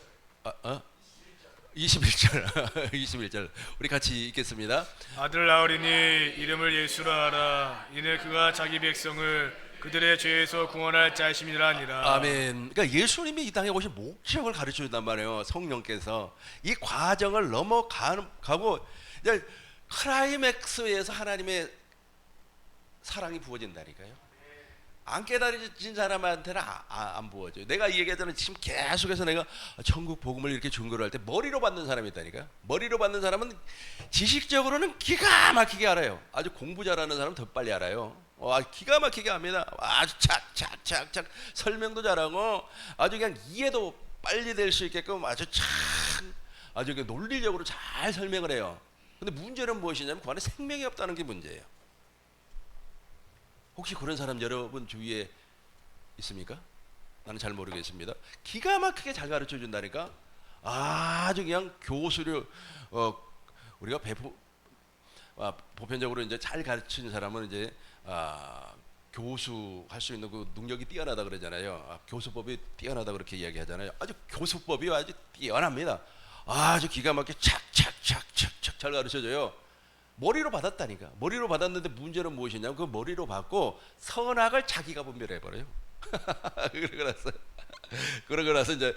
21절 21절 우리 같이 읽겠습니다. 아들 낳으리니 이름을 예수라 하라. 이는 그가 자기 백성을 그들의 죄에서 구원할 자이심이라 하니라. 아멘. 그러니까 예수님이 이 땅에 오신 목적을 가르쳐 준단 말이에요. 성령께서 이 과정을 넘어가고 이제 클라이맥스에서 하나님의 사랑이 부어진다니까요. 안 깨달아진 사람한테는 안 부어져요. 내가 이 얘기하자면 지금 계속해서 내가 천국 복음을 이렇게 증거를 할 때 머리로 받는 사람이 있다니까. 머리로 받는 사람은 지식적으로는 기가 막히게 알아요. 아주 공부 잘하는 사람은 더 빨리 알아요. 기가 막히게 합니다. 아주 착착착착 설명도 잘하고 아주 그냥 이해도 빨리 될 수 있게끔 아주 그냥 논리적으로 잘 설명을 해요. 근데 문제는 무엇이냐면 그 안에 생명이 없다는 게 문제예요. 혹시 그런 사람 여러분 주위에 있습니까? 나는 잘 모르겠습니다. 기가 막히게 잘 가르쳐 준다니까. 아주 그냥 교수를 우리가 보편적으로 이제 잘 가르치는 사람은 이제 교수 할 수 있는 그 능력이 뛰어나다 그러잖아요. 교수법이 뛰어나다 그렇게 이야기하잖아요. 아주 교수법이 아주 뛰어납니다. 아주 기가 막히게 착착착착착 잘 가르쳐줘요. 머리로 받았다니까. 머리로 받았는데 문제는 무엇이냐면 그 머리로 받고 선악을 자기가 분별해버려요. 그러고 나서 이제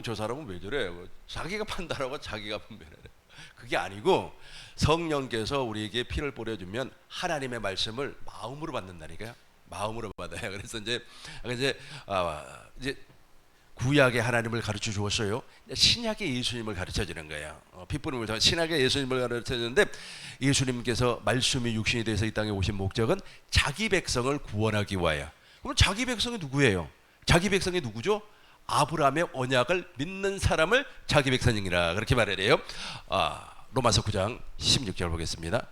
저 사람은 왜 저래? 자기가 판단하고 자기가 분별해요. 그게 아니고 성령께서 우리에게 피를 뿌려주면 하나님의 말씀을 마음으로 받는다니까요. 마음으로 받아요. 그래서 이제 구약의 하나님을 가르쳐 주었어요. 신약의 예수님을 가르쳐 주는 거예요. 핏부림을 통해 신약의 예수님을 가르쳐 주는데, 예수님께서 말씀이 육신이 돼서 이 땅에 오신 목적은 자기 백성을 구원하기 위하여. 그럼 자기 백성이 누구예요? 자기 백성이 누구죠? 아브라함의 언약을 믿는 사람을 자기 백성이라 그렇게 말해야 돼요. 로마서 9장 16절 보겠습니다.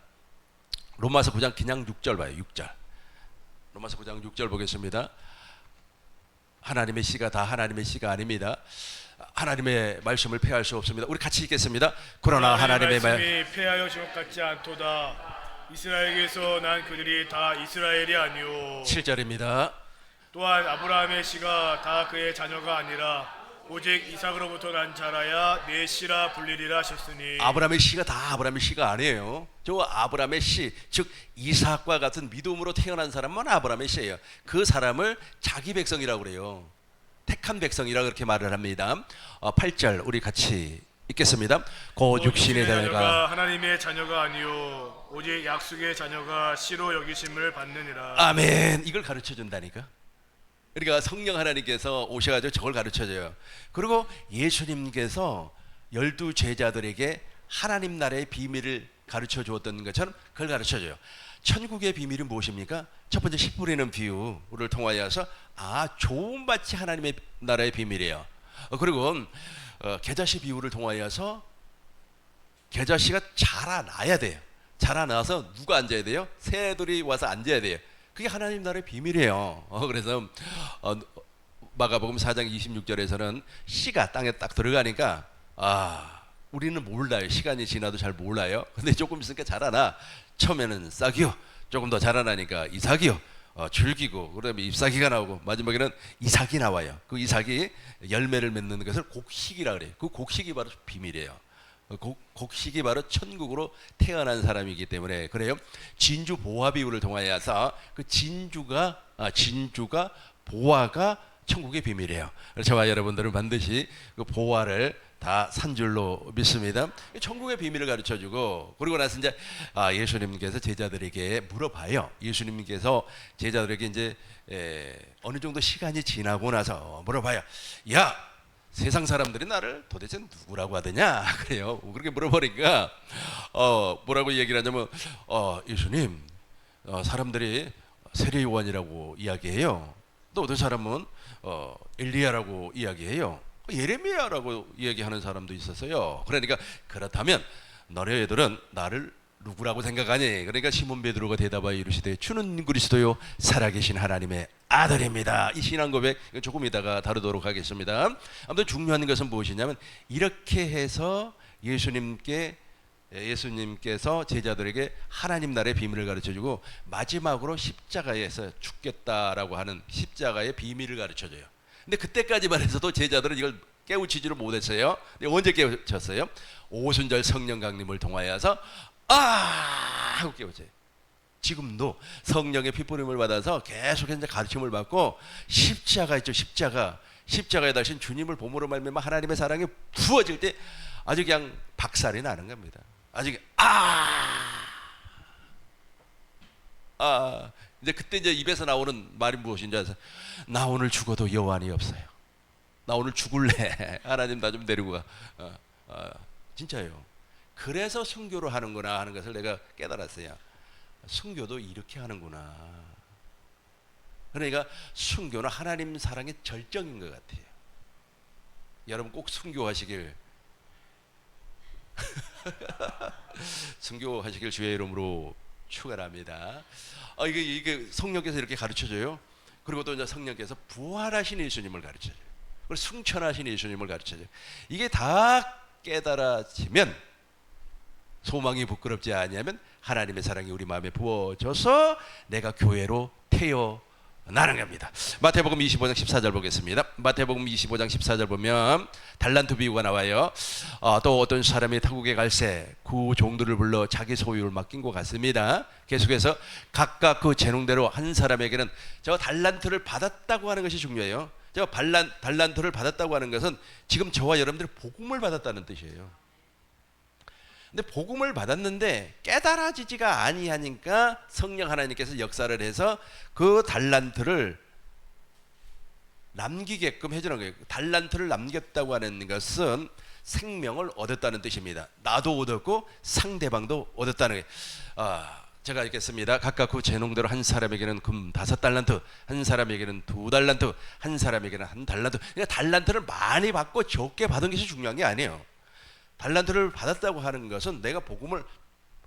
로마서 9장 그냥 6절 봐요. 6절. 로마서 9장 6절 보겠습니다. 하나님의 씨가 다 하나님의 씨가 아닙니다. 하나님의 말씀을 폐할 수 없습니다. 우리 같이 읽겠습니다. 그러나 하나님의 말씀이 폐하여 지옥 같지 않도다. 이스라엘에게서 난 그들이 다 이스라엘이 아니오. 7절입니다. 또한 아브라함의 씨가 다 그의 자녀가 아니라 오직 이삭으로부터 난 자라야 내 씨라 불리리라 하셨으니. 아브라함의 씨가 다 아브라함의 씨가 아니에요. 저 아브라함의 씨, 즉 이삭과 같은 믿음으로 태어난 사람만 아브라함의 씨예요. 그 사람을 자기 백성이라고 그래요. 택한 백성이라고 그렇게 말을 합니다. 8절 우리 같이 읽겠습니다. 곧 육신의 자녀가 자녀가 하나님의 자녀가 아니요 오직 약속의 자녀가 씨로 여기심을 받느니라. 아멘. 이걸 가르쳐 준다니까. 그러니까 성령 하나님께서 오셔가지고 저걸 가르쳐줘요. 그리고 예수님께서 12 제자들에게 하나님 나라의 비밀을 가르쳐 주었던 것처럼 그걸 가르쳐줘요. 천국의 비밀이 무엇입니까? 첫 번째 씨 뿌리는 비유를 통하여서 좋은 밭이 하나님의 나라의 비밀이에요. 그리고 겨자씨 비유를 통하여서 겨자씨가 자라나야 돼요. 자라나서 누가 앉아야 돼요? 새들이 와서 앉아야 돼요. 그게 하나님 나라의 비밀이에요. 그래서 마가복음 4장 26절에서는 씨가 땅에 딱 들어가니까 우리는 몰라요. 시간이 지나도 잘 몰라요. 근데 조금 있으니까 자라나. 처음에는 싹이요. 조금 더 자라나니까 이삭이요. 줄기고 그다음에 잎사귀가 나오고 마지막에는 이삭이 나와요. 그 이삭이 열매를 맺는 것을 곡식이라 그래요. 그 곡식이 바로 비밀이에요. 곡식이 바로 천국으로 태어난 사람이기 때문에 그래요. 진주 보화 비유를 통하여서 그 진주가 보화가 천국의 비밀이에요. 그래서 저와 여러분들은 반드시 그 보화를 다 산 줄로 믿습니다. 천국의 비밀을 가르쳐주고 그리고 나서 이제 예수님께서 제자들에게 물어봐요. 예수님께서 제자들에게 이제 어느 정도 시간이 지나고 나서 물어봐요. 야, 세상 사람들이 나를 도대체 누구라고 하더냐? 그래요. 그렇게 물어보니까 뭐라고 얘기를 하냐면 예수님, 사람들이 세례 요한이라고 이야기해요. 또 어떤 사람은 엘리야라고 이야기해요. 예레미야라고 이야기하는 사람도 있었어요. 그러니까 그렇다면 너희들은 나를 누구라고 생각하니? 그러니까 시몬 베드로가 대답하여 이르시되 주는 그리스도요 살아계신 하나님의 아들입니다. 이 신앙 고백 조금 이따가 다루도록 하겠습니다. 아무튼 중요한 것은 무엇이냐면 이렇게 해서 예수님께서 제자들에게 하나님 나라의 비밀을 가르쳐주고 마지막으로 십자가에서 죽겠다라고 하는 십자가의 비밀을 가르쳐줘요. 근데 그때까지만 해서도 제자들은 이걸 깨우치지를 못했어요. 근데 언제 깨우쳤어요? 오순절 성령 강림을 통하여서 하고 깨우쳐요. 지금도 성령의 핏부림을 받아서 계속해서 가르침을 받고 십자가 있죠. 십자가에 다신 주님을 봄으로 말미암아 하나님의 사랑이 부어질 때 아주 그냥 박살이 나는 겁니다. 아주 이제 그때 이제 입에서 나오는 말이 무엇인지 아세요? 나 오늘 죽어도 여한이 없어요. 나 오늘 죽을래. 하나님 나 좀 데리고 가. 진짜예요. 그래서 순교를 하는구나 하는 것을 내가 깨달았어요. 순교도 이렇게 하는구나. 그러니까 순교는 하나님 사랑의 절정인 것 같아요. 여러분 꼭 순교하시길 순교하시길 주의 이름으로 축원합니다. 이게 성령께서 이렇게 가르쳐줘요. 그리고 또 이제 성령께서 부활하신 예수님을 가르쳐줘요. 그리고 승천하신 예수님을 가르쳐줘요. 이게 다 깨달아지면 소망이 부끄럽지 아니하면 하나님의 사랑이 우리 마음에 부어져서 내가 교회로 태어나는 겁니다. 마태복음 25장 14절 보겠습니다. 마태복음 25장 14절 보면 달란트 비유가 나와요. 또 어떤 사람이 타국에 갈새 그 종들을 불러 자기 소유를 맡긴 것 같습니다. 계속해서 각각 그 재능대로 한 사람에게는 저 달란트를 받았다고 하는 것이 중요해요. 저 달란트를 받았다고 하는 것은 지금 저와 여러분들이 복음을 받았다는 뜻이에요. 근데 복음을 받았는데 깨달아지지가 아니하니까 성령 하나님께서 역사를 해서 그 달란트를 남기게끔 해주는 거예요. 달란트를 남겼다고 하는 것은 생명을 얻었다는 뜻입니다. 나도 얻었고 상대방도 얻었다는 거예요. 제가 읽겠습니다. 각각 그 재능대로 한 사람에게는 금 5달란트, 한 사람에게는 2달란트, 한 사람에게는 1달란트. 그러니까 달란트를 많이 받고 적게 받은 것이 중요한 게 아니에요. 달란트를 받았다고 하는 것은 내가 복음을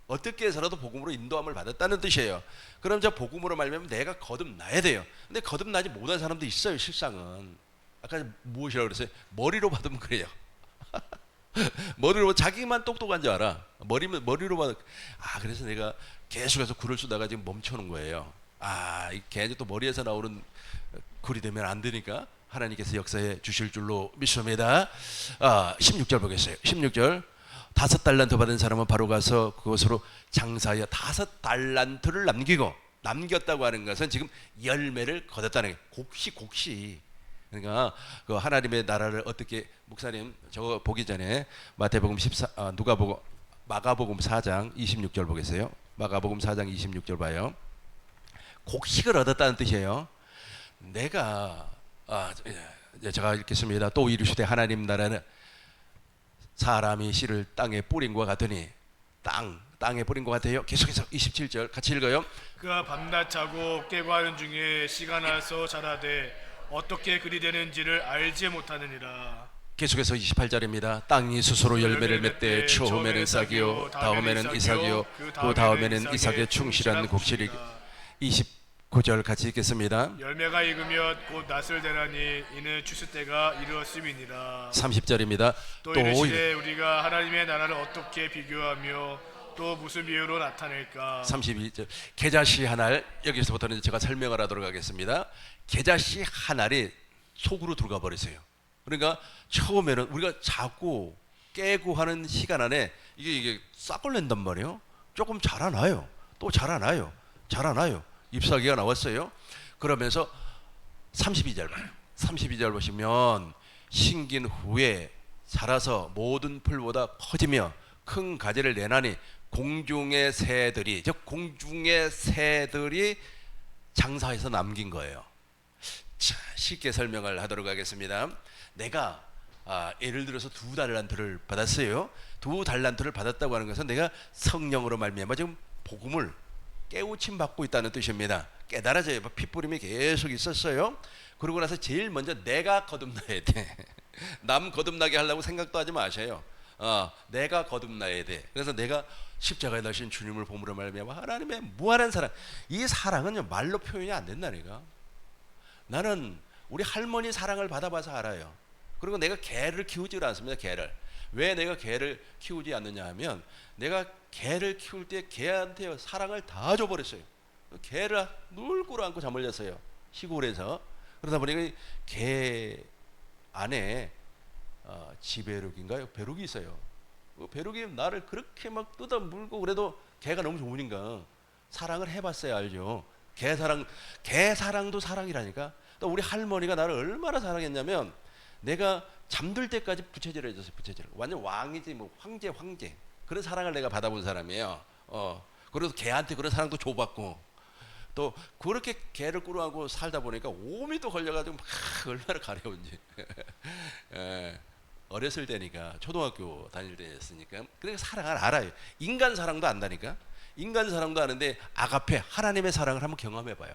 어떻게 해서라도 복음으로 인도함을 받았다는 뜻이에요. 그럼 저 복음으로 말하면 내가 거듭나야 돼요. 근데 거듭나지 못한 사람도 있어요. 실상은 아까 무엇이라고 그랬어요? 머리로 받으면 그래요. 머리로 자기만 똑똑한 줄 알아. 머리로 받. 그래서 내가 계속해서 글을 쓰다가 지금 멈춰놓은 거예요. 이 괜히 또 머리에서 나오는 글이 되면 안 되니까 하나님께서 역사해 주실 줄로 믿습니다. 16절 보겠어요. 16절 5달란트 받은 사람은 바로 가서 그것으로 장사하여 5달란트를 남겼다고 하는 것은 지금 열매를 거뒀다는 게 곡식 그러니까 그 하나님의 나라를 어떻게 목사님 저거 보기 전에 마태복음 14 누가복음 마가복음 4장 26절 보겠어요. 마가복음 4장 26절 봐요. 곡식을 얻었다는 뜻이에요. 내가 제가 읽겠습니다. 또 이르시되 하나님 나라는 사람이 씨를 땅에 뿌린 것 같으니 땅에 뿌린 것 같아요. 계속해서 27절 같이 읽어요. 그가 밤낮 자고 깨고 하는 중에 씨가 나서 자라되 어떻게 그리 되는지를 알지 못하느니라. 계속해서 28절입니다. 땅이 스스로 열매를 맺되 처음에는 싹이요 다음에는 이삭이요 그 다음에는 이삭의 충실한 곡실이. 29절 같이 읽겠습니다. 열매가 익으면 곧 낫을 대나니 이는 추수 때가 이르렀음이니라. 30절입니다. 또 이르시되 우리가 하나님의 나라를 어떻게 비교하며 또 무슨 비유로 나타낼까. 32절 계자씨 한 알. 여기서부터는 제가 설명을 하도록 하겠습니다. 계자씨 한 알이 속으로 들어가 버렸어요. 그러니까 처음에는 우리가 자고 깨고 하는 시간 안에 이게 싹을 낸단 말이에요. 조금 자라나요. 또 자라나요. 잎사귀가 나왔어요. 그러면서 32절 봐요. 32절 보시면 심긴 후에 자라서 모든 풀보다 커지며 큰 가지를 내나니 공중의 새들이, 즉 공중의 새들이 장사해서 남긴 거예요. 자, 쉽게 설명을 하도록 하겠습니다. 내가 예를 들어서 2달란트를 받았어요. 2달란트를 받았다고 하는 것은 내가 성령으로 말미암아 지금 복음을 깨우침 받고 있다는 뜻입니다. 깨달아져요. 핏부림이 계속 있었어요. 그러고 나서 제일 먼저 내가 거듭나야 돼. 남 거듭나게 하려고 생각도 하지 마세요. 내가 거듭나야 돼. 그래서 내가 십자가에 달신 주님을 보므로 말미암아 하나님의 무한한 사랑. 이 사랑은 말로 표현이 안 된다니까. 나는 우리 할머니 사랑을 받아봐서 알아요. 그리고 내가 개를 키우지 않습니다. 개를. 왜 내가 개를 키우지 않느냐 하면 내가 개를 키울 때 개한테 사랑을 다 줘버렸어요. 개를 늘 꿇어안고 잠을 잤어요. 시골에서. 그러다 보니까 개 안에 지배룩인가요? 배룩이 있어요. 그 배룩이 나를 그렇게 막 뜯어 물고 그래도 개가 너무 좋으니까 사랑을 해봤어야 알죠. 개 사랑도 사랑이라니까. 또 우리 할머니가 나를 얼마나 사랑했냐면 내가 잠들 때까지 부채질을 해줬어요. 부채질. 완전 왕이지 뭐 황제. 그런 사랑을 내가 받아본 사람이에요. 그래서 개한테 그런 사랑도 줘봤고 또 그렇게 개를 꾸러하고 살다 보니까 오미 또 걸려가지고 막 얼마나 가려운지. 어렸을 때니까 초등학교 다닐 때였으니까 그러니까 사랑을 알아요. 인간 사랑도 안다니까. 인간 사랑도 아는데 아가페 하나님의 사랑을 한번 경험해봐요.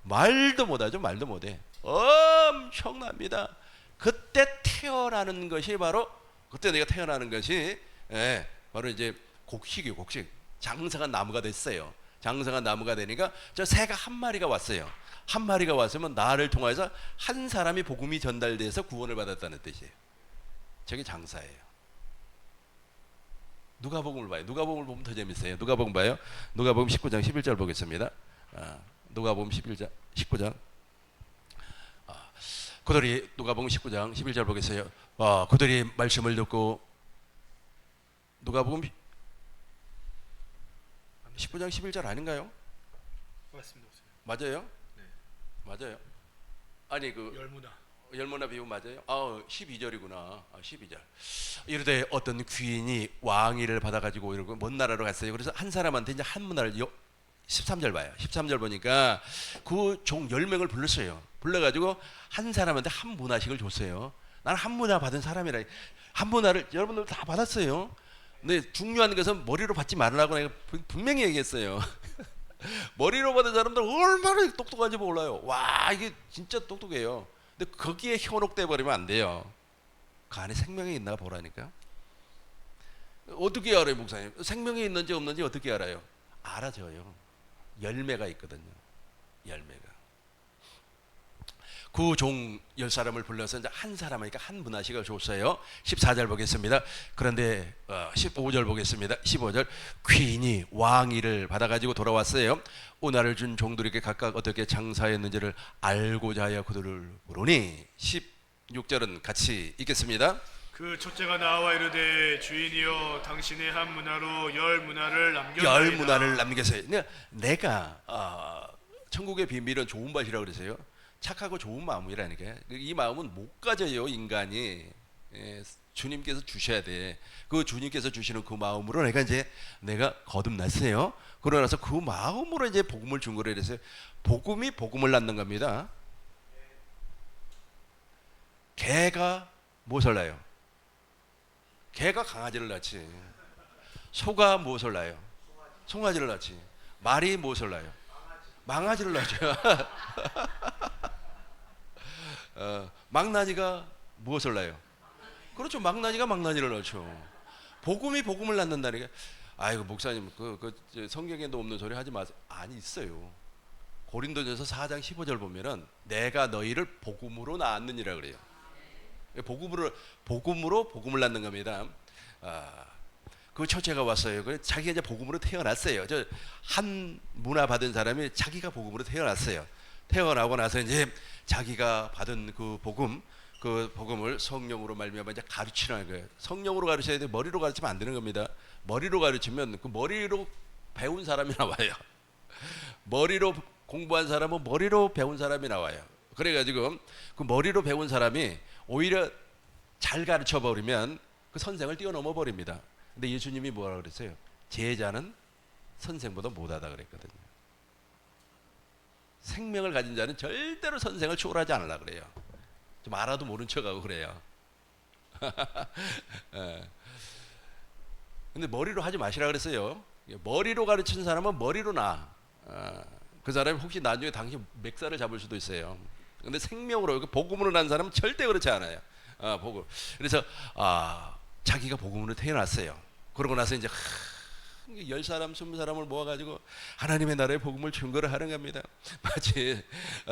말도 못하죠. 말도 못해. 엄청납니다. 그때 태어나는 것이 바로 그때 내가 태어나는 것이 바로 이제 곡식이에요. 곡식. 장성한 나무가 됐어요. 장성한 나무가 되니까 저 새가 한 마리가 왔어요. 한 마리가 왔으면 나를 통해서 한 사람이 복음이 전달돼서 구원을 받았다는 뜻이에요. 저게 장사예요. 누가복음을 봐요. 누가복음을 보면 더 재밌어요. 누가복음 봐요. 누가복음 19장 11절 보겠습니다. 누가복음 19장 그들이 누가복음 19장 11절 보겠어요. 그들이 말씀을 듣고 누가복음 19장 11절 아닌가요? 맞습니다. 맞아요? 네. 맞아요. 아니 그 열무나 비유 맞아요? 12절이구나. 12절. 이르되 어떤 귀인이 왕위를 받아가지고 이러고 먼 나라로 갔어요. 그래서 한 사람한테 이제 한 문화를 13절 봐요. 13절 보니까 그 종 10명을 불렀어요. 불러가지고 한 사람한테 한 문화씩을 줬어요. 나는 한 문화 받은 사람이라. 한 문화를 여러분들 다 받았어요. 근데 중요한 것은 머리로 받지 말라고 내가 분명히 얘기했어요. 머리로 받은 사람들 얼마나 똑똑한지 몰라요. 와, 이게 진짜 똑똑해요. 근데 거기에 현혹돼 버리면 안 돼요. 그 안에 생명이 있나 보라니까. 어떻게 알아요, 목사님? 생명이 있는지 없는지 어떻게 알아요? 알아져요. 열매가 있거든요. 열매가. 그 종 10사람을 불러서 이제 한 사람이니까 한 문화씩을 줬어요. 14절 보겠습니다. 그런데 15절 보겠습니다. 15절 귀인이 왕위를 받아가지고 돌아왔어요. 오나를 준 종들에게 각각 어떻게 장사했는지를 알고자 하여 그들을 부르니 16절은 같이 읽겠습니다. 그 첫째가 나와 이르되 주인이여 당신의 한 문화로 10문화를 남겼나이다. 10문화를 남겼어요. 내가 천국의 비밀은 좋은 밭이라고 그랬어요. 착하고 좋은 마음이라니까. 이 마음은 못 가져요, 인간이. 예, 주님께서 주셔야 돼. 그 주님께서 주시는 그 마음으로 내가 거듭났어요. 그러고 나서 그 마음으로 이제 복음을 준 거라 그랬어요. 복음이 복음을 낳는 겁니다. 개가 무엇을 낳아요? 개가 강아지를 낳지. 소가 무엇을 낳아요? 송아지를 낳지. 말이 무엇을 낳아요? 망아지를 낳죠. 망나니가 무엇을 낳아요? 그렇죠. 망나니가 망나니를 낳죠. 복음이 복음을 낳는다니까. 아이고 목사님 성경에도 없는 소리 하지 마세요. 아니 있어요. 고린도전서 4장 15절 보면은 내가 너희를 복음으로 낳았느니라 그래요. 복음으로 복음을 낳는 겁니다. 그 처제가 왔어요. 그래 자기가 이제 복음으로 태어났어요. 저 한 문화 받은 사람이 자기가 복음으로 태어났어요. 태어나고 나서 이제 자기가 받은 그 복음을 성령으로 말미암아 이제 가르치는 거예요. 성령으로 가르쳐야 돼. 머리로 가르치면 안 되는 겁니다. 머리로 가르치면 그 머리로 배운 사람이 나와요. 머리로 공부한 사람은 머리로 배운 사람이 나와요. 그래가지고 그 머리로 배운 사람이 오히려 잘 가르쳐 버리면 그 선생을 뛰어넘어 버립니다. 근데 예수님이 뭐라 그랬어요? 제자는 선생보다 못하다 그랬거든요. 생명을 가진 자는 절대로 선생을 초월하지 않으려 그래요. 좀 알아도 모른 척하고 그래요. 근데 머리로 하지 마시라 그랬어요. 머리로 가르치는 사람은 머리로 나. 그 사람이 혹시 나중에 당신 맥살을 잡을 수도 있어요. 근데 생명으로 복음으로 난 사람은 절대 그렇지 않아요. 복음. 그래서 자기가 복음으로 태어났어요. 그러고 나서 이제 10사람 20사람을 모아가지고 하나님의 나라의 복음을 증거를 하는 겁니다. 마치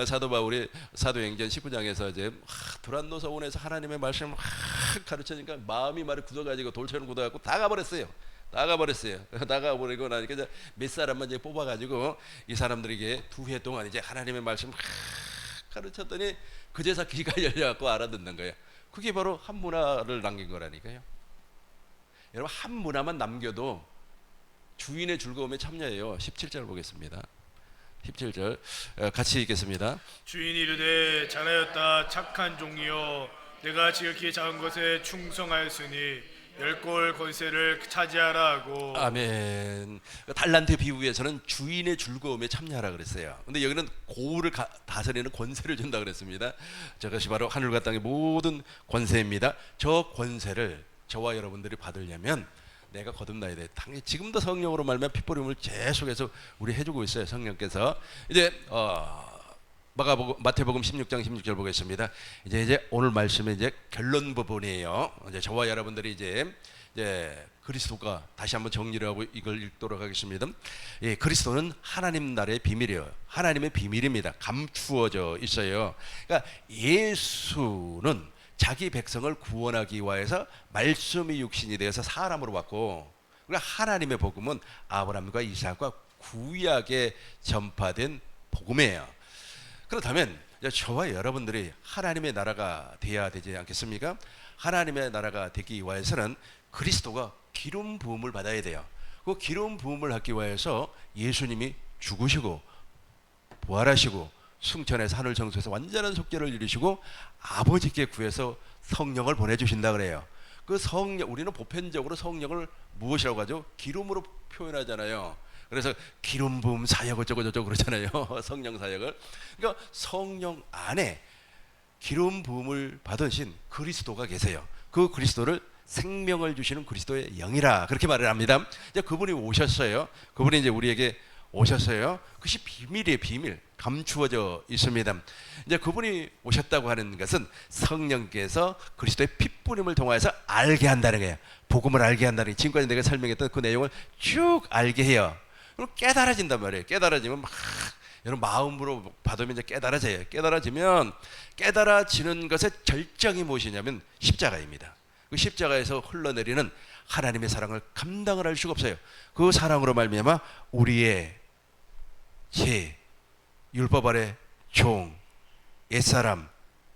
사도 바울이 사도행전 19장에서 이제 두란노 서원에서 하나님의 말씀을 가르치니까 마음이 말이 굳어가지고 돌처럼 굳어갖고 다 가버렸어요. 나가버리고 나니까 이제 몇 사람만 이제 뽑아가지고 이 사람들에게 2회 동안 이제 하나님의 말씀을 가르쳤더니 그제서 귀가 열려갖고 알아듣는 거예요. 그게 바로 한 문화를 남긴 거라니까요. 여러분 한 문화만 남겨도 주인의 즐거움에 참여해요. 17절 보겠습니다. 17절 같이 읽겠습니다. 주인이 이르되 잘하였다 착한 종이여 내가 지극히 작은 것에 충성하였으니 10골 권세를 차지하라 하고. 아멘. 달란트 비유에서는 주인의 즐거움에 참여하라 그랬어요. 근데 여기는 고을을 다스리는 권세를 준다 그랬습니다. 저것이 바로 하늘과 땅의 모든 권세입니다. 저 권세를 저와 여러분들이 받으려면 내가 거듭나야 돼. 당연히 지금도 성령으로 말미암아 핏부림을 계속해서 우리 해주고 있어요. 성령께서. 이제 마태복음 16장 16절 보겠습니다. 이제 오늘 말씀의 이제 결론 부분이에요. 이제 저와 여러분들이 이제 그리스도가 다시 한번 정리를 하고 이걸 읽도록 하겠습니다. 예, 그리스도는 하나님 나라의 비밀이에요. 하나님의 비밀입니다. 감추어져 있어요. 그러니까 예수는 자기 백성을 구원하기 위해서 말씀이 육신이 되어서 사람으로 왔고, 그러니까 하나님의 복음은 아브라함과 이삭과 구약에 전파된 복음이에요. 그렇다면 저와 여러분들이 하나님의 나라가 되어야 되지 않겠습니까? 하나님의 나라가 되기 위해서는 그리스도가 기름 부음을 받아야 돼요. 그 기름 부음을 하기 위해서 예수님이 죽으시고 부활하시고 승천해서 하늘 정수에서 완전한 속죄를 이루시고 아버지께 구해서 성령을 보내주신다 그래요. 그 성령, 우리는 보편적으로 성령을 무엇이라고 하죠? 기름으로 표현하잖아요. 그래서 기름 부음 사역 어쩌고저쩌고 그러잖아요. 성령 사역을. 그러니까 성령 안에 기름 부음을 받으신 그리스도가 계세요. 그 그리스도를 생명을 주시는 그리스도의 영이라 그렇게 말을 합니다. 이제 그분이 오셨어요. 그분이 이제 우리에게 오셨어요. 그것이 비밀이에요. 비밀. 감추어져 있습니다. 이제 그분이 오셨다고 하는 것은 성령께서 그리스도의 핏부림을 통해서 알게 한다는 거예요. 복음을 알게 한다는 거예요. 지금까지 내가 설명했던 그 내용을 쭉 알게 해요. 그럼 깨달아진단 말이에요. 깨달아지면 막 여러분 마음으로 받으면 이제 깨달아져요. 깨달아지는 것의 절정이 무엇이냐면 십자가입니다. 그 십자가에서 흘러내리는 하나님의 사랑을 감당을 할 수가 없어요. 그 사랑으로 말미암아 우리의 죄, 율법 아래 종, 옛사람,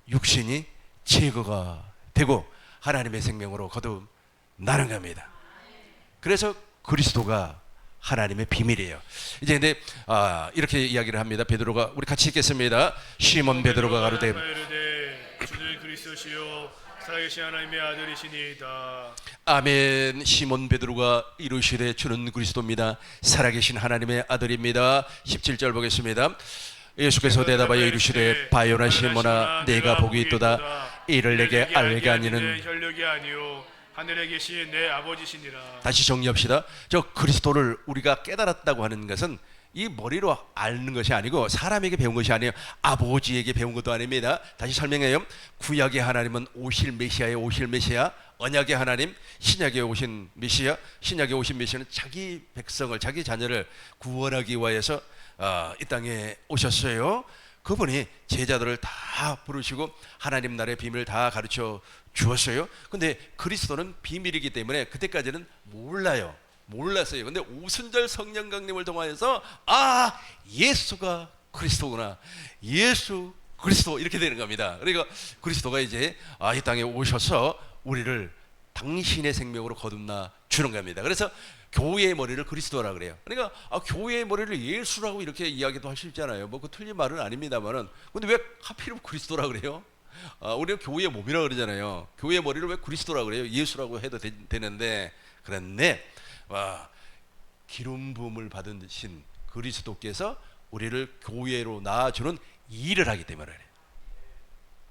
육신이 제거가 되고 하나님의 생명으로 거듭나는 겁니다. 그래서 그리스도가 하나님의 비밀이에요. 이제 근데 이렇게 이야기를 합니다. 베드로가 우리 같이 읽겠습니다. 시몬 베드로가 가로되 주는 그리스도시요 살아계신 하나님의 아들이시니이다. 아멘. 시몬 베드로가 이르시되 주는 그리스도입니다. 살아계신 하나님의 아들입니다. 17절 보겠습니다. 예수께서 대답하여 이르시되 바요나 시몬아 내가 복이 있도다. 이를 내게 알게 하니는 혈육이 아니요 하늘에 계신 내 아버지시니라. 다시 정리합시다. 저 그리스도를 우리가 깨달았다고 하는 것은 이 머리로 아는 것이 아니고 사람에게 배운 것이 아니에요. 아버지에게 배운 것도 아닙니다. 다시 설명해요. 구약의 하나님은 오실 메시아, 언약의 하나님, 신약에 오신 메시아, 신약에 오신 메시아는 자기 백성을, 자기 자녀를 구원하기 위해서 이 땅에 오셨어요. 그분이 제자들을 다 부르시고 하나님 나라의 비밀을 다 가르쳐 주었어요. 근데 그리스도는 비밀이기 때문에 그때까지는 몰랐어요. 근데 오순절 성령 강림을 통하여서 예수가 그리스도구나. 예수 그리스도 이렇게 되는 겁니다. 그러니까 그리스도가 이제 이 땅에 오셔서 우리를 당신의 생명으로 거듭나 주는 겁니다. 그래서 교회의 머리를 그리스도라 그래요. 그러니까 교회의 머리를 예수라고 이렇게 이야기도 할 수 있잖아요. 뭐 그 틀린 말은 아닙니다만은 근데 왜 하필이면 그리스도라 그래요? 우리가 교회의 몸이라 그러잖아요. 교회의 머리를 왜 그리스도라 그래요? 예수라고 해도 되는데 그런데 기름 부음을 받으신 그리스도께서 우리를 교회로 낳아주는 일을 하기 때문에 그래요.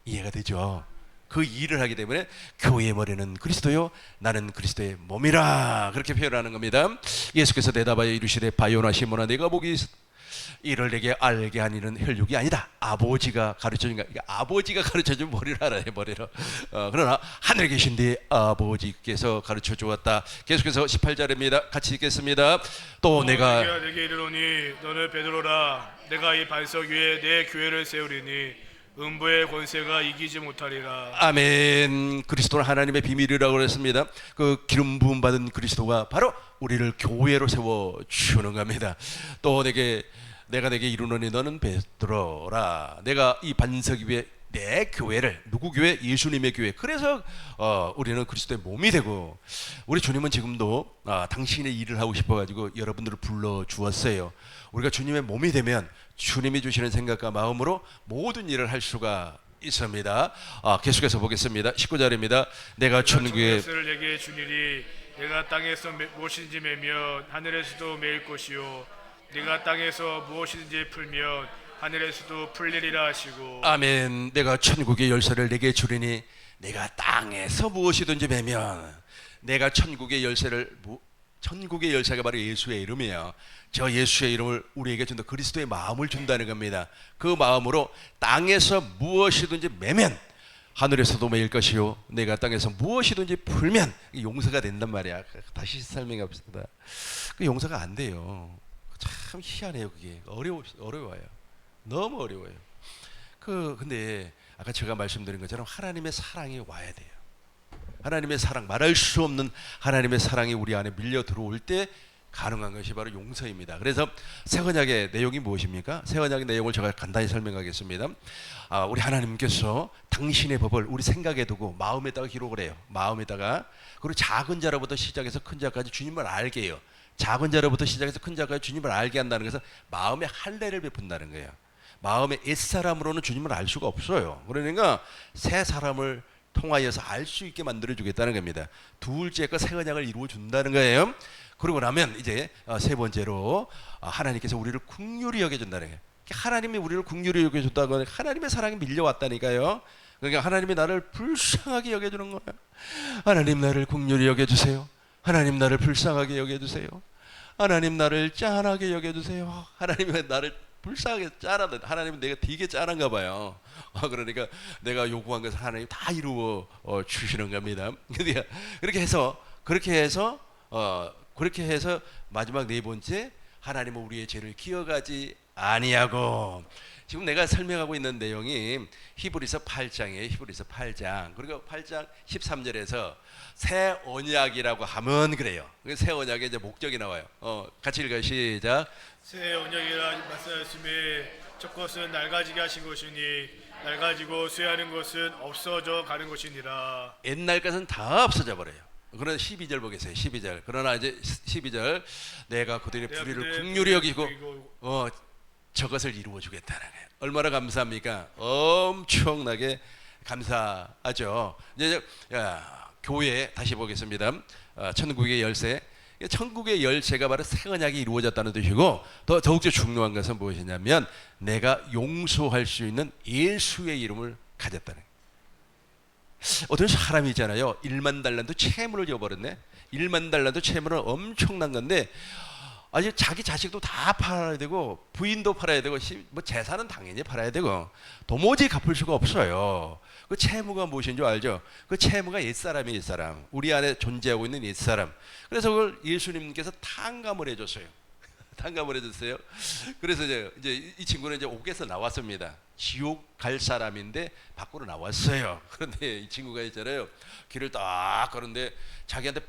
이해가 되죠? 그 일을 하기 때문에 교회의 머리는 그리스도요 나는 그리스도의 몸이라 그렇게 표현하는 겁니다. 예수께서 대답하여 이르시되 바요나 시몬아 내가 복이 이를 내게 알게 하니는 혈육이 아니다. 아버지가 가르쳐준 거. 아버지가 가르쳐준 머리를 알아요. 머리로. 그러나 하늘에 계신 네 아버지께서 가르쳐 주었다. 계속해서 18절입니다. 같이 읽겠습니다. 또 내가 내게 이르노니 너는 베드로라. 내가 이 반석 위에 내 교회를 세우리니 음부의 권세가 이기지 못하리라. 아멘. 그리스도는 하나님의 비밀이라고 그랬습니다. 그 기름 부음 받은 그리스도가 바로 우리를 교회로 세워 주는 겁니다. 또 내가 내게 이르노니 너는 베드로라. 내가 이 반석 위에 내 교회를, 누구 교회? 예수님의 교회. 그래서 우리는 그리스도의 몸이 되고 우리 주님은 지금도 당신의 일을 하고 싶어가지고 여러분들을 불러 주었어요. 우리가 주님의 몸이 되면 주님이 주시는 생각과 마음으로 모든 일을 할 수가 있습니다. 계속해서 보겠습니다. 19절입니다. 내가 천국의 것을 내게 주니리. 내가 땅에서 무엇인지 매면 하늘에서도 매일 것이요 내가 땅에서 무엇이든지 풀면 하늘에서도 풀리리라 하시고. 아멘. 내가 천국의 열쇠를 내게 주리니 내가 땅에서 무엇이든지 매면 내가 천국의 열쇠가 바로 예수의 이름이에요. 저 예수의 이름을 우리에게 준다. 그리스도의 마음을 준다는 겁니다. 그 마음으로 땅에서 무엇이든지 매면 하늘에서도 매일 것이요 내가 땅에서 무엇이든지 풀면 용서가 된단 말이야. 다시 설명해 봅시다. 그 용서가 안 돼요. 참 희한해요. 그게 어려워요. 너무 어려워요. 근데 아까 제가 말씀드린 것처럼 하나님의 사랑이 와야 돼요. 하나님의 사랑, 말할 수 없는 하나님의 사랑이 우리 안에 밀려 들어올 때 가능한 것이 바로 용서입니다. 그래서 새 언약의 내용이 무엇입니까? 새 언약의 내용을 제가 간단히 설명하겠습니다. 우리 하나님께서 당신의 법을 우리 생각에 두고 마음에다가 기록을 해요. 마음에다가. 그리고 작은 자로부터 시작해서 큰 자까지 주님을 알게 해요. 작은 자로부터 시작해서 큰 자까지 주님을 알게 한다는 것은 마음의 할례를 베푼다는 거예요. 마음의 옛사람으로는 주님을 알 수가 없어요. 그러니까 새 사람을 통하여서 알 수 있게 만들어 주겠다는 겁니다. 둘째 거 새 언약을 이루어 준다는 거예요. 그러고 나면 이제 세 번째로 하나님께서 우리를 긍휼히 여겨 준다는 거예요. 하나님이 우리를 긍휼히 여겨 줬다고 하는 하나님의 사랑이 밀려왔다니까요. 그러니까 하나님이 나를 불쌍하게 여겨 주는 거예요. 하나님 나를 긍휼히 여겨 주세요. 하나님 나를 불쌍하게 여겨 주세요. 하나님 나를 짠하게 여겨 주세요. 하나님이 나를 불쌍하게 짠하다. 하나님은 내가 되게 짠한가 봐요. 그러니까 내가 요구한 것을 하나님 다 이루어 주시는 겁니다. 그렇게 해서 마지막 네 번째, 하나님은 우리의 죄를 기억하지 아니하고. 지금 내가 설명하고 있는 내용이 히브리서 8장이에요. 히브리서 8장. 그리고 8장 13절에서 새 언약이라고 하면 그래요. 새 언약의 이제 목적이 나와요. 같이 읽어요. 시작. 새 언약이라 말씀하심에 첫 것은 낡아지게 하신 것이니 낡아지고 쇠하는 것은 없어져 가는 것이니라. 옛날 것은 다 없어져 버려요. 그러나 12절 보겠어요. 12절. 그러나 이제 12절 내가 그들의 내가 불의를 그들의 긍휼히 여기고 여기고 저것을 이루어 주겠다는 거예요. 얼마나 감사합니까? 엄청나게 감사하죠. 이제 교회 다시 보겠습니다. 천국의 열쇠. 천국의 열쇠가 바로 새 언약이 이루어졌다는 뜻이고 더욱더 중요한 것은 무엇이냐면 내가 용서할 수 있는 예수의 이름을 가졌다는 거예요. 어떤 사람이 있잖아요. 1만 달란트 채무를 져버렸네. 1만 달란트 채무는 엄청난 건데 아직 자기 자식도 다 팔아야 되고 부인도 팔아야 되고 뭐 재산은 당연히 팔아야 되고 도무지 갚을 수가 없어요. 그 채무가 무엇인 줄 알죠? 그 채무가 옛사람이 옛사람. 우리 안에 존재하고 있는 옛사람. 그래서 그걸 예수님께서 탕감을 해줬어요. 탕감을 해줬어요. 그래서 이제 이 친구는 이제 옥에서 나왔습니다. 지옥 갈 사람인데 밖으로 나왔어요. 그런데 이 친구가 있잖아요. 길을 딱 가는데 자기한테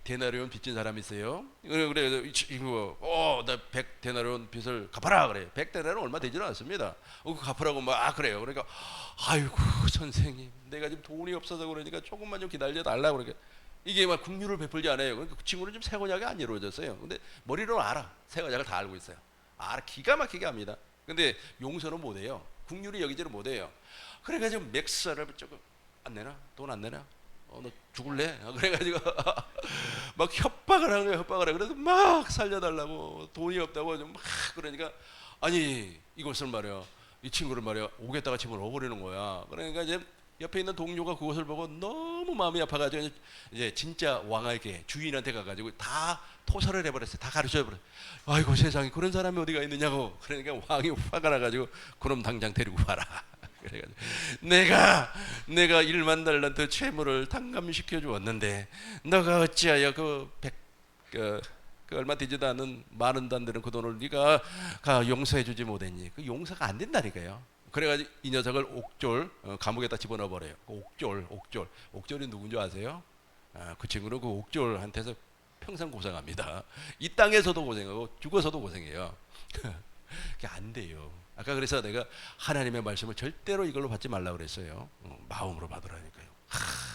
100데나리온 빚진 사람이 있어요. 그래 이 친구가 나 100데나리온 빚을 갚아라 그래. 100데나리온 얼마 되지는 않습니다. 갚으라고 막 그래요. 그러니까 아이고 선생님 내가 지금 돈이 없어서 그러니까 조금만 좀 기다려 달라고 그러니까 이게 막 긍휼을 베풀지 않아요. 그러니까 그 친구는 좀 새 언약이 안 이루어졌어요. 근데 머리로는 알아. 새 언약을 다 알고 있어요. 알아. 기가 막히게 합니다. 근데 용서는 못 해요. 긍휼히 여기지는 못 해요. 그래가지고 맥스를 조금 안 내나? 돈 안 내나? 너 죽을래? 그래가지고 막 협박을 하는 거예요. 협박을 해. 그래서 막 살려달라고 돈이 없다고 막 그러니까 아니 이것을 말이야. 이 친구를 말이야. 오겠다가 집을 넣어버리는 거야. 그러니까 이제 옆에 있는 동료가 그것을 보고 너무 마음이 아파가지고 이제 진짜 왕에게 주인한테 가가지고 다 토설을 해버렸어요. 다 가르쳐버렸어요. 아이고 세상에 그런 사람이 어디가 있느냐고. 그러니까 왕이 화가 나가지고 그럼 당장 데리고 와라. 그래가지고 내가 1만 달란트 채무를 탕감시켜 주었는데 너가 어찌하여 그 얼마 되지도 않은 많은 단들은 그 돈을 네가 용서해 주지 못했니? 그 용서가 안 된다니까요. 그래가지고 이 녀석을 옥졸 감옥에다 집어넣어 버려요. 옥졸이 누군지 아세요? 그 친구는 그 옥졸한테서 평생 고생합니다. 이 땅에서도 고생하고 죽어서도 고생해요. 그게 안 돼요. 아까 그래서 내가 하나님의 말씀을 절대로 이걸로 받지 말라고 그랬어요. 마음으로 받으라니까요.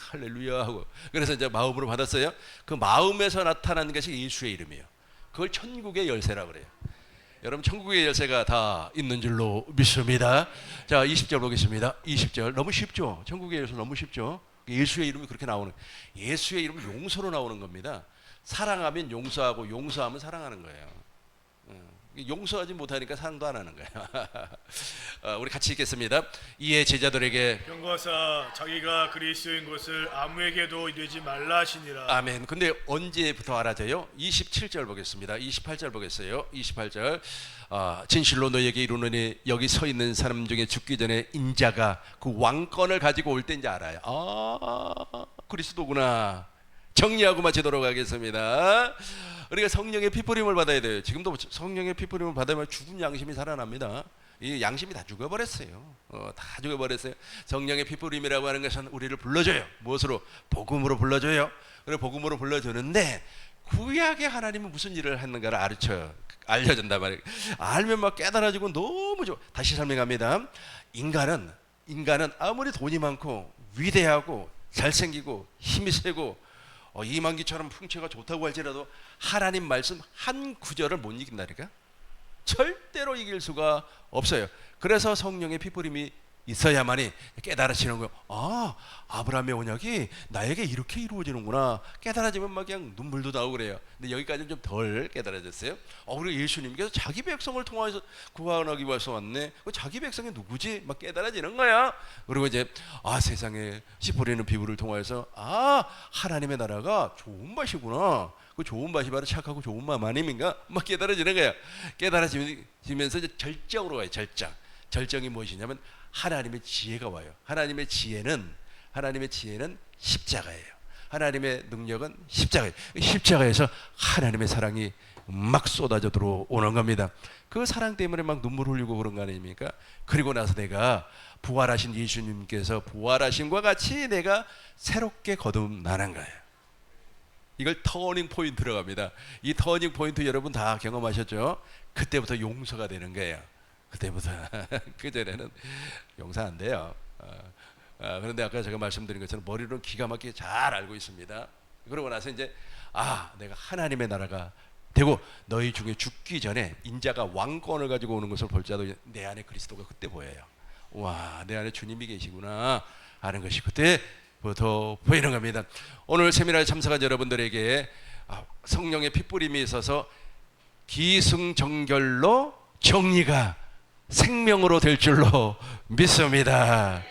할렐루야 하고 그래서 이제 마음으로 받았어요. 그 마음에서 나타나는 것이 예수의 이름이에요. 그걸 천국의 열쇠라고 그래요. 여러분 천국의 열쇠가 다 있는 줄로 믿습니다. 자 20절 보겠습니다. 20절 너무 쉽죠. 천국의 열쇠 너무 쉽죠. 예수의 이름이 그렇게 나오는 예수의 이름은 용서로 나오는 겁니다. 사랑하면 용서하고 용서하면 사랑하는 거예요. 용서하지 못하니까 사랑도 안 하는 거예요. 우리 같이 읽겠습니다. 이에 제자들에게 경고하사 자기가 그리스도인 것을 아무에게도 이르지 말라 하시니라. 아멘. 근데 언제부터 알아져요? 27절 보겠습니다. 28절 보겠어요. 28절 진실로 너에게 이르노니 여기 서 있는 사람 중에 죽기 전에 인자가 그 왕권을 가지고 올 때인지 알아요. 그리스도구나. 정리하고 마치도록 하겠습니다. 우리가 성령의 피뿌림을 받아야 돼요. 지금도 성령의 피뿌림을 받으면 죽은 양심이 살아납니다. 이 양심이 다 죽어버렸어요. 다 죽어버렸어요. 성령의 피뿌림이라고 하는 것은 우리를 불러줘요. 무엇으로? 복음으로 불러줘요. 그래 복음으로 불러주는데 구약의 하나님은 무슨 일을 했는가를 알려준단 말이에요. 알면 막 깨달아지고 너무 좋아. 다시 설명합니다. 인간은 아무리 돈이 많고 위대하고 잘생기고 힘이 세고 이만기처럼 풍채가 좋다고 할지라도 하나님 말씀 한 구절을 못 이긴다니까. 절대로 이길 수가 없어요. 그래서 성령의 피뿌림이 있어야만이 깨달아지는 거예요. 아브라함의 언약이 나에게 이렇게 이루어지는구나. 깨달아지면 막 그냥 눈물도 나오고 그래요. 근데 여기까지는 좀 덜 깨달아졌어요. 그리고 예수님께서 자기 백성을 통해서 구원하기 위해서 왔네. 자기 백성이 누구지? 막 깨달아지는 거야. 그리고 이제 세상에 씨 뿌리는 피부를 통해서 하나님의 나라가 좋은 맛이구나. 그 좋은 맛이 바로 착하고 좋은 마음 아닙니까? 막 깨달아지는 거야. 깨달아지면서 이제 절정으로 가요. 절정이 무엇이냐면 하나님의 지혜가 와요. 하나님의 지혜는 십자가예요. 하나님의 능력은 십자가예요. 십자가에서 하나님의 사랑이 막 쏟아져 들어오는 겁니다. 그 사랑 때문에 막 눈물 흘리고 그런 거 아닙니까? 그리고 나서 내가 부활하신 예수님께서 부활하심과 같이 내가 새롭게 거듭나는 거예요. 이걸 터닝 포인트로 갑니다. 이 터닝 포인트 여러분 다 경험하셨죠? 그때부터 용서가 되는 거예요. 그때부터 그전에는 용서 안 돼요. 그런데 아까 제가 말씀드린 것처럼 머리로는 기가 막히게 잘 알고 있습니다. 그러고 나서 이제 내가 하나님의 나라가 되고 너희 중에 죽기 전에 인자가 왕권을 가지고 오는 것을 볼지라도 내 안에 그리스도가 그때 보여요. 와, 내 안에 주님이 계시구나 하는 것이 그때부터 보이는 겁니다. 오늘 세미나에 참석한 여러분들에게 성령의 핏뿌림이 있어서 기승전결로 정리가 생명으로 될 줄로 믿습니다.